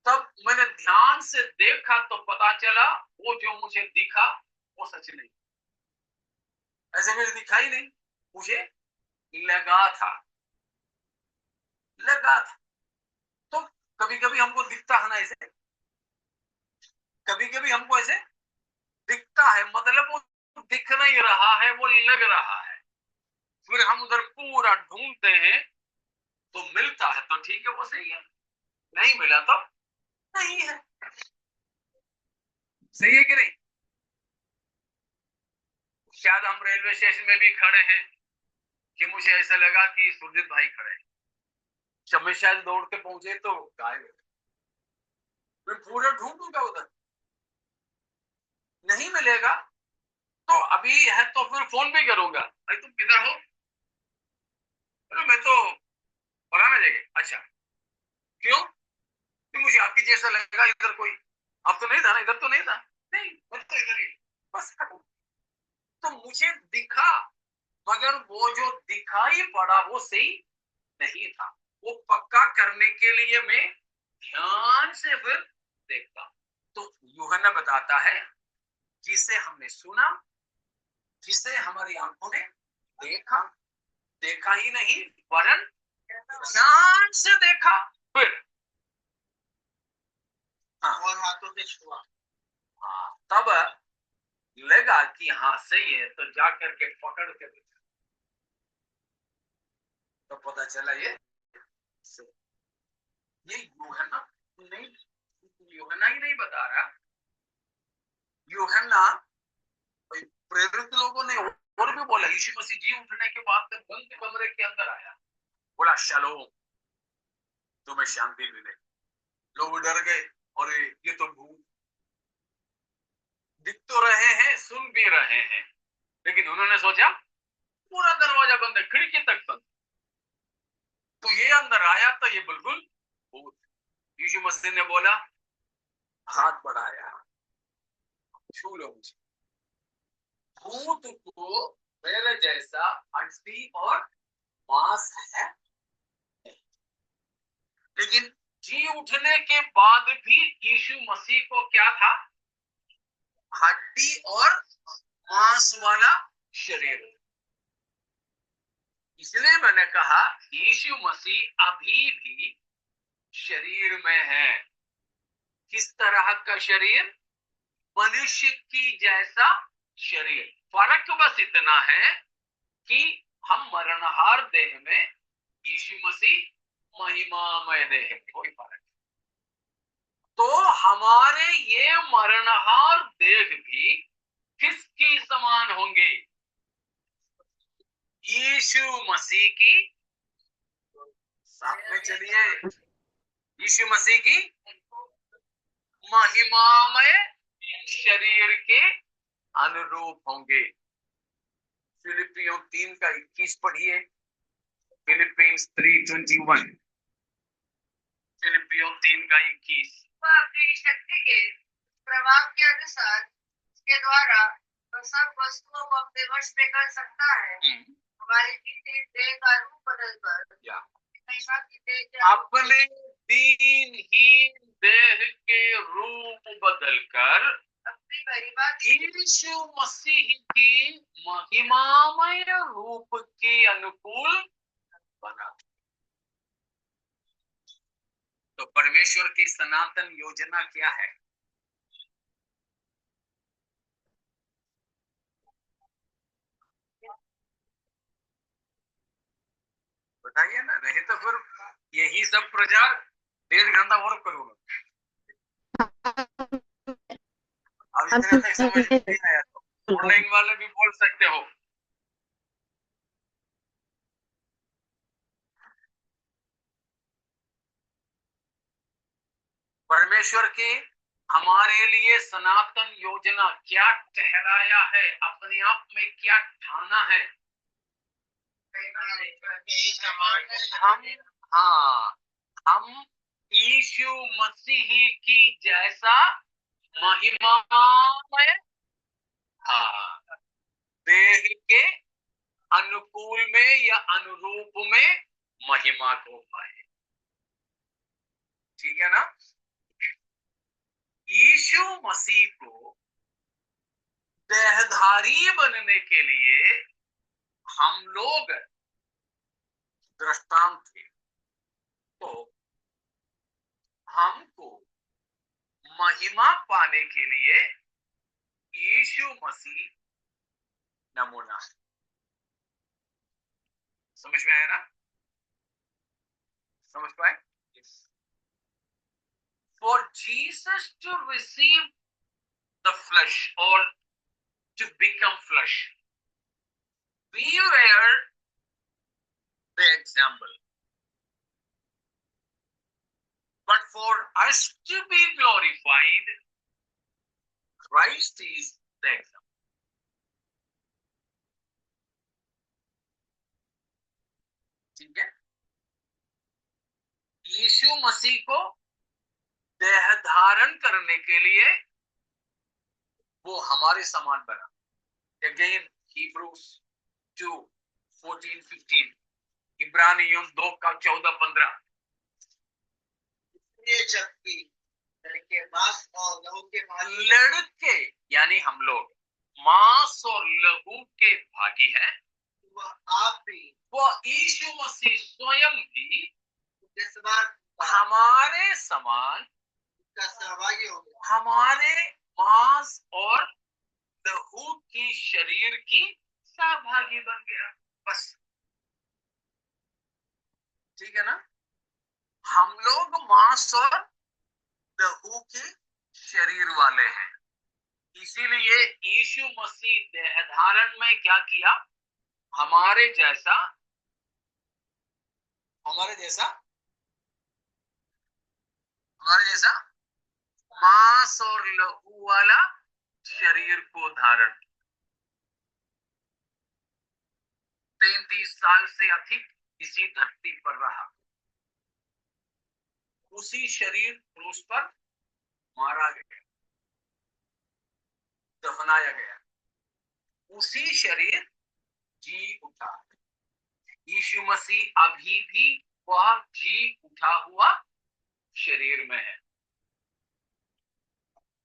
तब मैंने ध्यान से देखा तो पता चला वो जो मुझे दिखा वो सच नहीं, ऐसे मुझे दिखा ही नहीं, मुझे लगा था। तो कभी कभी हमको दिखता है ना ऐसे, कभी कभी हमको ऐसे दिखता है, मतलब वो दिख नहीं रहा है, वो लग रहा है। फिर हम उधर पूरा ढूंढते हैं तो मिलता है तो ठीक है, वो सही है, नहीं मिला तो नहीं है। सही है कि नहीं? शायद हम रेलवे स्टेशन में भी खड़े हैं कि मुझे ऐसा लगा कि सुरजीत भाई खड़े हैं, जब मैं शायद दौड़ के पहुंचे तो गायब है। मैं पूरा ढूंढूंगा, उधर नहीं मिलेगा तो अभी है तो फिर फोन भी करूंगा, भाई तुम किधर हो? अरे मैं तो फलाना जगह। अच्छा, क्यों? कि मुझे आपकी जैसा लगा इधर कोई, अब तो नहीं था ना, इधर तो नहीं था, नहीं मैं तो इधर ही, बस खत्म। तो मुझे दिखा, मगर वो जो दिखाई पड़ा वो सही नहीं था। वो पक्का करने के लिए मैं ध्यान से फिर देखता। तो यूहन्ना बताता है जिसे हमने सुना, जिसे हमारी आंखों ने देखा, देखा ही नहीं वरन ध्यान से देखा, फिर और हाथों से छुआ। तब लगा कि हाँ सही है, तो जाकर के पकड़ के देखा तो पता चला ये यूहन्ना नहीं, यूहन्ना ही नहीं बता रहा, यूहन्ना प्रेरित लोगों ने और भी बोला। यीशु मसीह जी उठने के बाद तक बंद कमरे के अंदर आया, बोला शालोम, तुम्हें शांति मिले। लोग डर गए, और ये तो भूत, दिख तो रहे हैं, सुन भी रहे हैं, लेकिन उन्होंने सोचा पूरा दरवाजा बंद है, खिड़की तक बंद, तो ये अंदर आया तो ये बिल्कुल भूत। यीशु मसीह ने बोला, हाथ बढ़ाया, छू लो मुझे। भूत को मेरे जैसा हड्डी और मांस है, लेकिन जी उठने के बाद भी यीशु मसीह को क्या था? हड्डी और मांस वाला शरीर। इसलिए मैंने कहा यीशु मसीह अभी भी शरीर में है। किस तरह का शरीर? मनुष्य की जैसा शरीर। फर्क बस इतना है कि हम मरणहार देह में, यीशु मसीह महिमामय देह, कोई फर्क। तो हमारे ये मरणहार देह भी किसकी समान होंगे? यीशु मसीह की। साथ में चलिए, यीशु मसीह की महिमामय शरीर के अनुरूप होंगे। फिलिपियों 3 का 21 पढ़िए। फिलिपियंस 3:21। फिलिपियों 3 का 21। वह अपनी शक्ति के प्रभाव के अनुसार इसके द्वारा वह सब वस्तुओं को अपने वश में कर सकता है। हमारी दीनहीन देह का रूप बदलकर हमेशा की देह के अपने दीनहीन देह के रूप बदलकर अपनी महिमा की यीशु मसीह की महिमामय रूप के अनुकूल बना। तो परमेश्वर की सनातन योजना क्या है? बताइए ना, नहीं तो फिर यही सब प्रचार 1.5 घंटा और करूंगा। अब इतना तक समझ में नहीं आया तो ऑनलाइन वाले भी बोल सकते हो। परमेश्वर की हमारे लिए सनातन योजना क्या ठहराया है, अपने आप में क्या ठाना है। हम हाँ हम यीशु मसीह की जैसा महिमामय देह के अनुकूल में या अनुरूप में महिमा को पाए। ठीक है ना। यीशु मसीह को देहधारी बनने के लिए हम लोग दृष्टांत थे, तो हमको महिमा पाने के लिए यीशु मसीह नमूना है। समझ में आया ना? समझ पाए? For Jesus to receive the flesh or to become flesh, we were the example. But for us to be glorified, Christ is the example. ठीक है। यीशु मसीह को देह धारण करने के लिए वो हमारे समान बना। अगेन Hebrews 2:14-15, इब्रानियों 2:14-15। ये जबकि लड़के मांस और लहू के भागी लड़के यानी हम लोग मांस और लहू के भागी हैं, वह आप भी वो यीशु मसीह स्वयं भी जिस बार हमारे समान का सहभागी हो गया, हमारे मांस और लहू की शरीर की सहभागी बन गया। बस ठीक है ना। हम लोग मांस और लहू के शरीर वाले हैं, इसीलिए यीशु मसीह देह धारण में क्या किया, हमारे जैसा मांस और लहू वाला शरीर को धारण। 33 साल से अधिक इसी धरती पर रहा, उसी शरीर क्रूस पर मारा गया, दफनाया गया, उसी शरीर जी उठा। यीशु मसीह अभी भी वह जी उठा हुआ शरीर में है।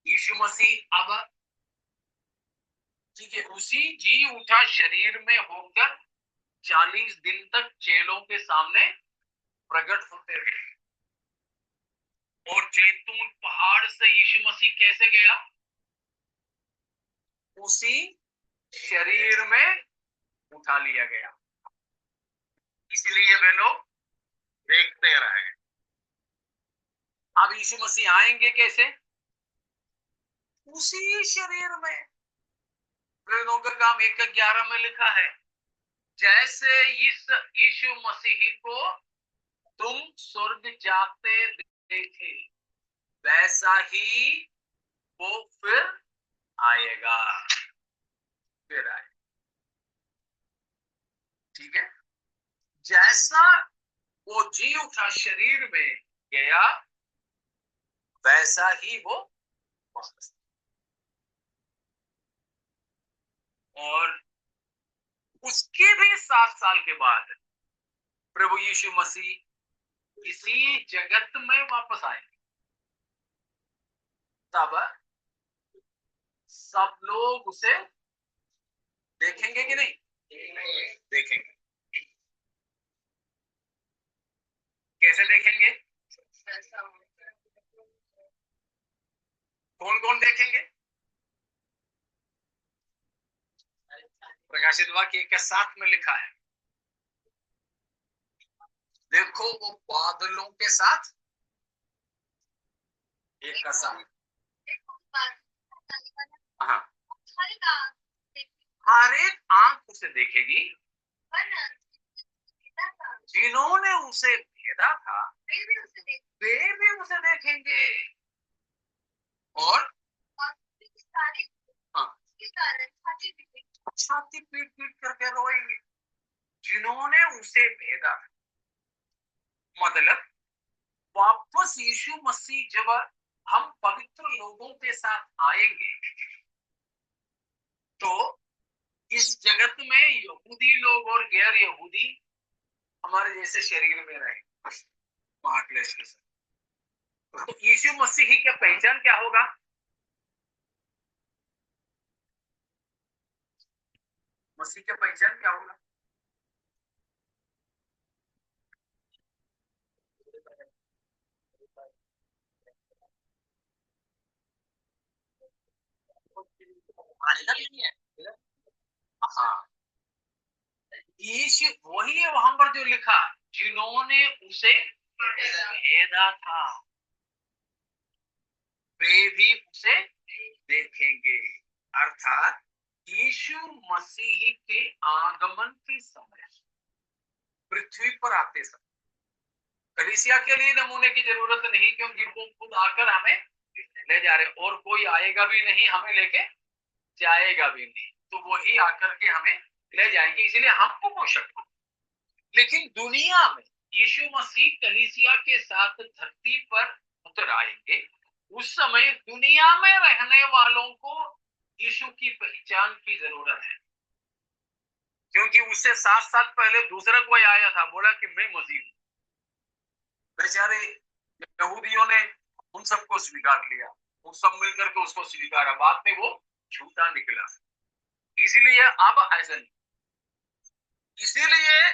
यीशु मसीह अब ठीक है उसी जी उठा शरीर में होकर 40 दिन तक चेलों के सामने प्रकट होते रहे। और जैतून पहाड़ से यीशु मसीह कैसे गया, उसी शरीर में उठा लिया गया, इसलिए वे लोग देखते रहे। अब यीशु मसीह आएंगे कैसे, उसी शरीर में। प्रेरितों का काम 1:11 में लिखा है, जैसे इस यीशु मसीह को तुम स्वर्ग जाते देखे, वैसा ही वो फिर आएगा। ठीक है। जैसा वो जी उठा शरीर में गया, वैसा ही वो वापस। और उसके भी 7 साल के बाद प्रभु यीशु मसीह इसी जगत में वापस आएंगे। तब सब लोग उसे देखेंगे कि नहीं? देखेंगे। कैसे देखेंगे? कौन कौन देखेंगे? प्रकाशित वाक्य 1:7 में लिखा है, देखो वो बादलों के साथ एक का साथ। हाँ, हर एक आंख उसे देखेगी, जिन्होंने उसे भेदा था वे भी उसे देखेंगे, और हाँ, छाती पीट पीट करके रोएंगे, जिन्होंने उसे भेदा। मतलब वापस यीशु मसीह जब हम पवित्र लोगों के साथ आएंगे तो इस जगत में यहूदी लोग और गैर यहूदी हमारे जैसे शरीर में रहे महाक्लेश के साथ। तो यीशु मसीह की क्या पहचान क्या होगा? मसीह की पहचान क्या होगा? हाँ, यीशु वही है वहां पर जो लिखा, जिन्होंने उसे भेदा था वे भी उसे देखेंगे। अर्थात यीशु मसीह के आगमन के समय पृथ्वी पर आते समय कलीसिया के लिए नमूने की जरूरत नहीं, क्योंकि वो खुद आकर हमें ले जा रहे, और कोई आएगा भी नहीं हमें लेके जाएगा भी नहीं, तो वही आकर के हमें ले जाएंगे, इसलिए हमको वो शक। लेकिन दुनिया में यीशु मसीह कलीसिया के साथ धरती पर उतर आएंगे, उस समय दुनिया में रहने वालों को यीशु की पहचान की जरूरत है, क्योंकि उससे 7 साल पहले दूसरा कोई आया था, बोला कि मैं मसीह हूं। बेचारे यहूदियों ने उन सबको स्वीकार लिया, उन सब मिलकर के उसको स्वीकारा, बाद में वो झूठा निकला। इसीलिए अब ऐसा नहीं, इसीलिए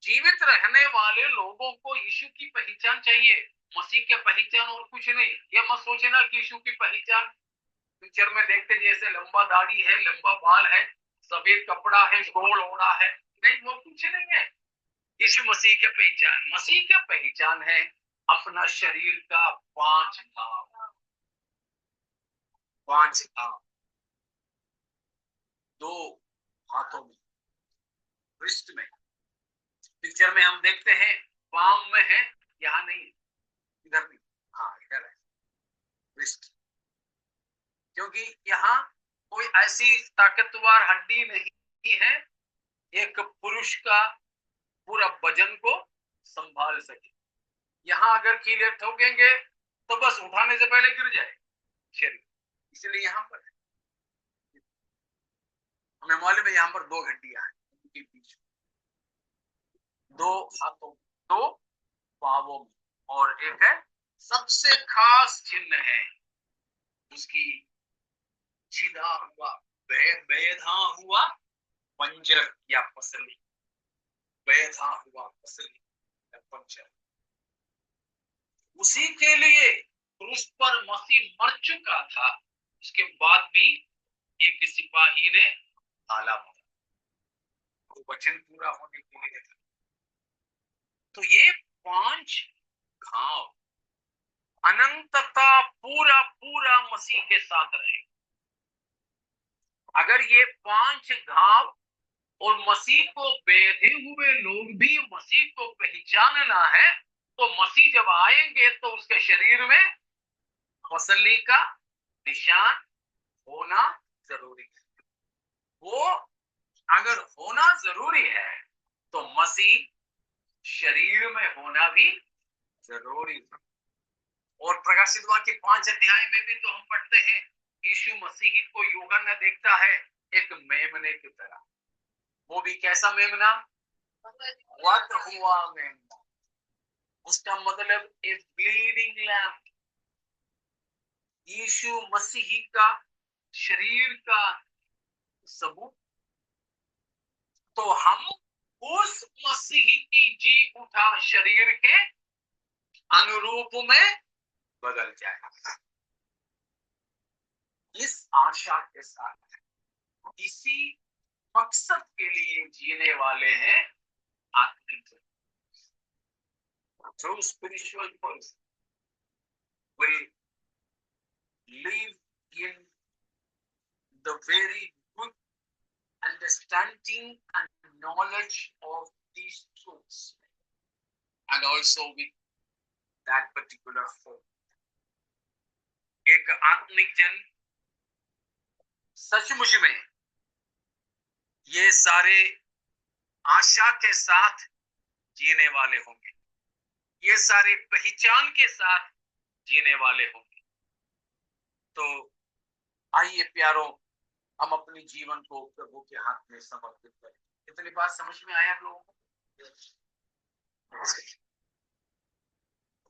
जीवित रहने वाले लोगों को यीशु की पहचान चाहिए, मसीह की पहचान और कुछ नहीं। ये मत सोचना कि यीशु की पहचान पिक्चर में देखते जैसे लंबा दाढ़ी है, लंबा बाल है, सफेद कपड़ा है, गोल ओढ़ा है, नहीं, वो कुछ नहीं है। यीशु मसीह की पहचान, मसीह की पहचान है अपना शरीर का 5 भाग, 5 भाग, 2 हाथों में, वृष्ट में। पिक्चर में हम देखते हैं पाम में है, यहाँ नहीं, इधर नहीं, हाँ इधर है वृष्ट, क्योंकि यहाँ कोई ऐसी ताकतवर हड्डी नहीं है एक पुरुष का पूरा वजन को संभाल सके। यहाँ अगर कीले ठोकेंगे तो बस उठाने से पहले गिर जाए शरीर, इसलिए यहाँ पर हमें मालूम है यहाँ पर 2 हड्डियां हैं, उनके बीच 2 हाथों, 2 पावों में, और एक है सबसे खास चिन्ह है उसकी छिदा हुआ बेधा हुआ पंजर या पसली, बेधा हुआ पसली या पंजर। उसी के लिए क्रूस पर मसीह मर चुका था, उसके बाद भी एक सिपाही ने ताला मारा, वो वचन पूरा होने के लिए था। तो ये 5 घाव अनंतता पूरा पूरा मसीह के साथ रहे। अगर ये 5 घाव और मसीह को बेधे हुए लोग भी मसीह को पहचानना है, तो मसीह जब आएंगे तो उसके शरीर में फसली का निशान होना जरूरी है। वो अगर होना जरूरी है तो मसीह शरीर में होना भी जरूरी है। और प्रकाशित वाक्य 5 अध्याय में भी तो हम पढ़ते हैं यीशु मसीह को यूहन्ना देखता है एक मेमने की तरह। वो भी कैसा मेमना? वध हुआ मेमना। उसका मतलब एक ब्लीडिंग लैम्प, यीशु मसीह का शरीर का सबूत। तो हम उस मसीह की जी उठा शरीर के अनुरूप में बदल जाए, इस आशा के साथ, इसी मकसद के लिए जीने वाले हैं आत्मिक। true spiritual person will live in the very good understanding and knowledge of these truths, and also with that particular hope. एक आत्मिक जन सचमुच में ये सारे आशा के साथ जीने वाले होंगे, ये सारे पहचान के साथ जीने वाले होंगे। तो आइए प्यारों, हम अपने जीवन को प्रभु के हाथ में समर्पित करें। इतनी बात समझ में आया आप लोगों को?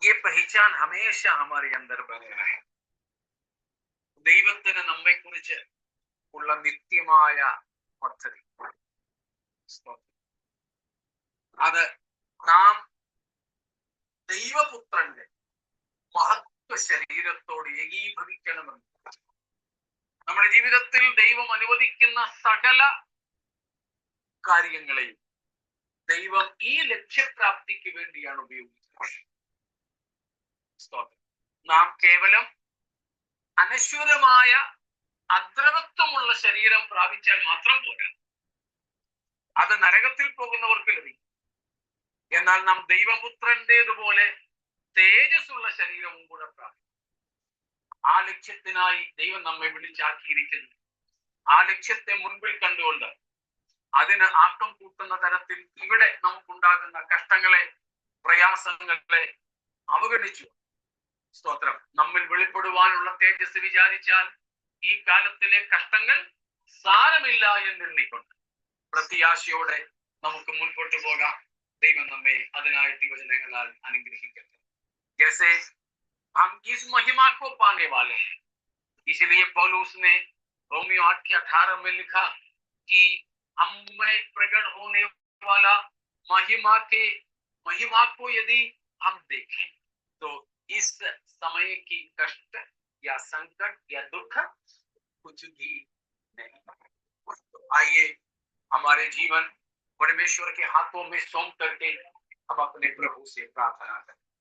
ये पहचान हमेशा हमारे अंदर बने रहे। ദൈവത്തിന് നമ്മെ കുറിച്ച് ഉള്ള നിത്യമായ പദ്ധതി, അത് നാം ദൈവപുത്രന്റെ മഹത്വ ശരീരത്തോട് ഏകീഭവിക്കണമെന്ന് നമ്മുടെ ജീവിതത്തിൽ ദൈവം അനുവദിക്കുന്ന സകല കാര്യങ്ങളെയും ദൈവം ഈ ലക്ഷ്യപ്രാപ്തിക്ക് വേണ്ടിയാണ് ഉപയോഗിക്കുന്നത്. നാം കേവലം അനശ്വരമായ അദ്രവത്വമുള്ള ശരീരം പ്രാപിച്ചാൽ മാത്രം പോരാ, അത് നരകത്തിൽ പോകുന്നവർക്ക് ലഭിക്കും. എന്നാൽ നാം ദൈവപുത്രന്റേതുപോലെ തേജസ്സുള്ള ശരീരവും കൂടെ പ്രാപിക്കും. ആ ലക്ഷ്യത്തിനായി ദൈവം നമ്മെ വിളിച്ചാക്കിയിരിക്കുന്നു. ആ ലക്ഷ്യത്തെ മുൻപിൽ കണ്ടുകൊണ്ട് അതിന് ആക്കം കൂട്ടുന്ന തരത്തിൽ ഇവിടെ നമുക്കുണ്ടാകുന്ന കഷ്ടങ്ങളെ, പ്രയാസങ്ങളെ അവഗണിച്ചു സ്തോത്രം നമ്മിൽ വെളിപ്പെടുവാനുള്ള തേജസ് വിചാരിച്ചാൽ ഈ കാലത്തിലെ കഷ്ടങ്ങൾ സാരമില്ല എന്നെണ്ണിക്കൊണ്ട് പ്രത്യാശയോടെ നമുക്ക് മുൻപോട്ട് പോകാം. ദൈവം നമ്മെ അതിനായി തിരുവചനങ്ങളാൽ അനുഗ്രഹിക്കട്ടെ. जैसे हम इस महिमा को पाने वाले हैं, इसलिए पौलुस ने रोमियो 8:18 में लिखा कि हम में प्रकट होने वाला महिमा को यदि हम देखें तो इस समय की कष्ट या संकट या दुख कुछ भी नहीं। तो आइए हमारे जीवन परमेश्वर के हाथों में सौंप करके हम अपने प्रभु से प्रार्थना करें।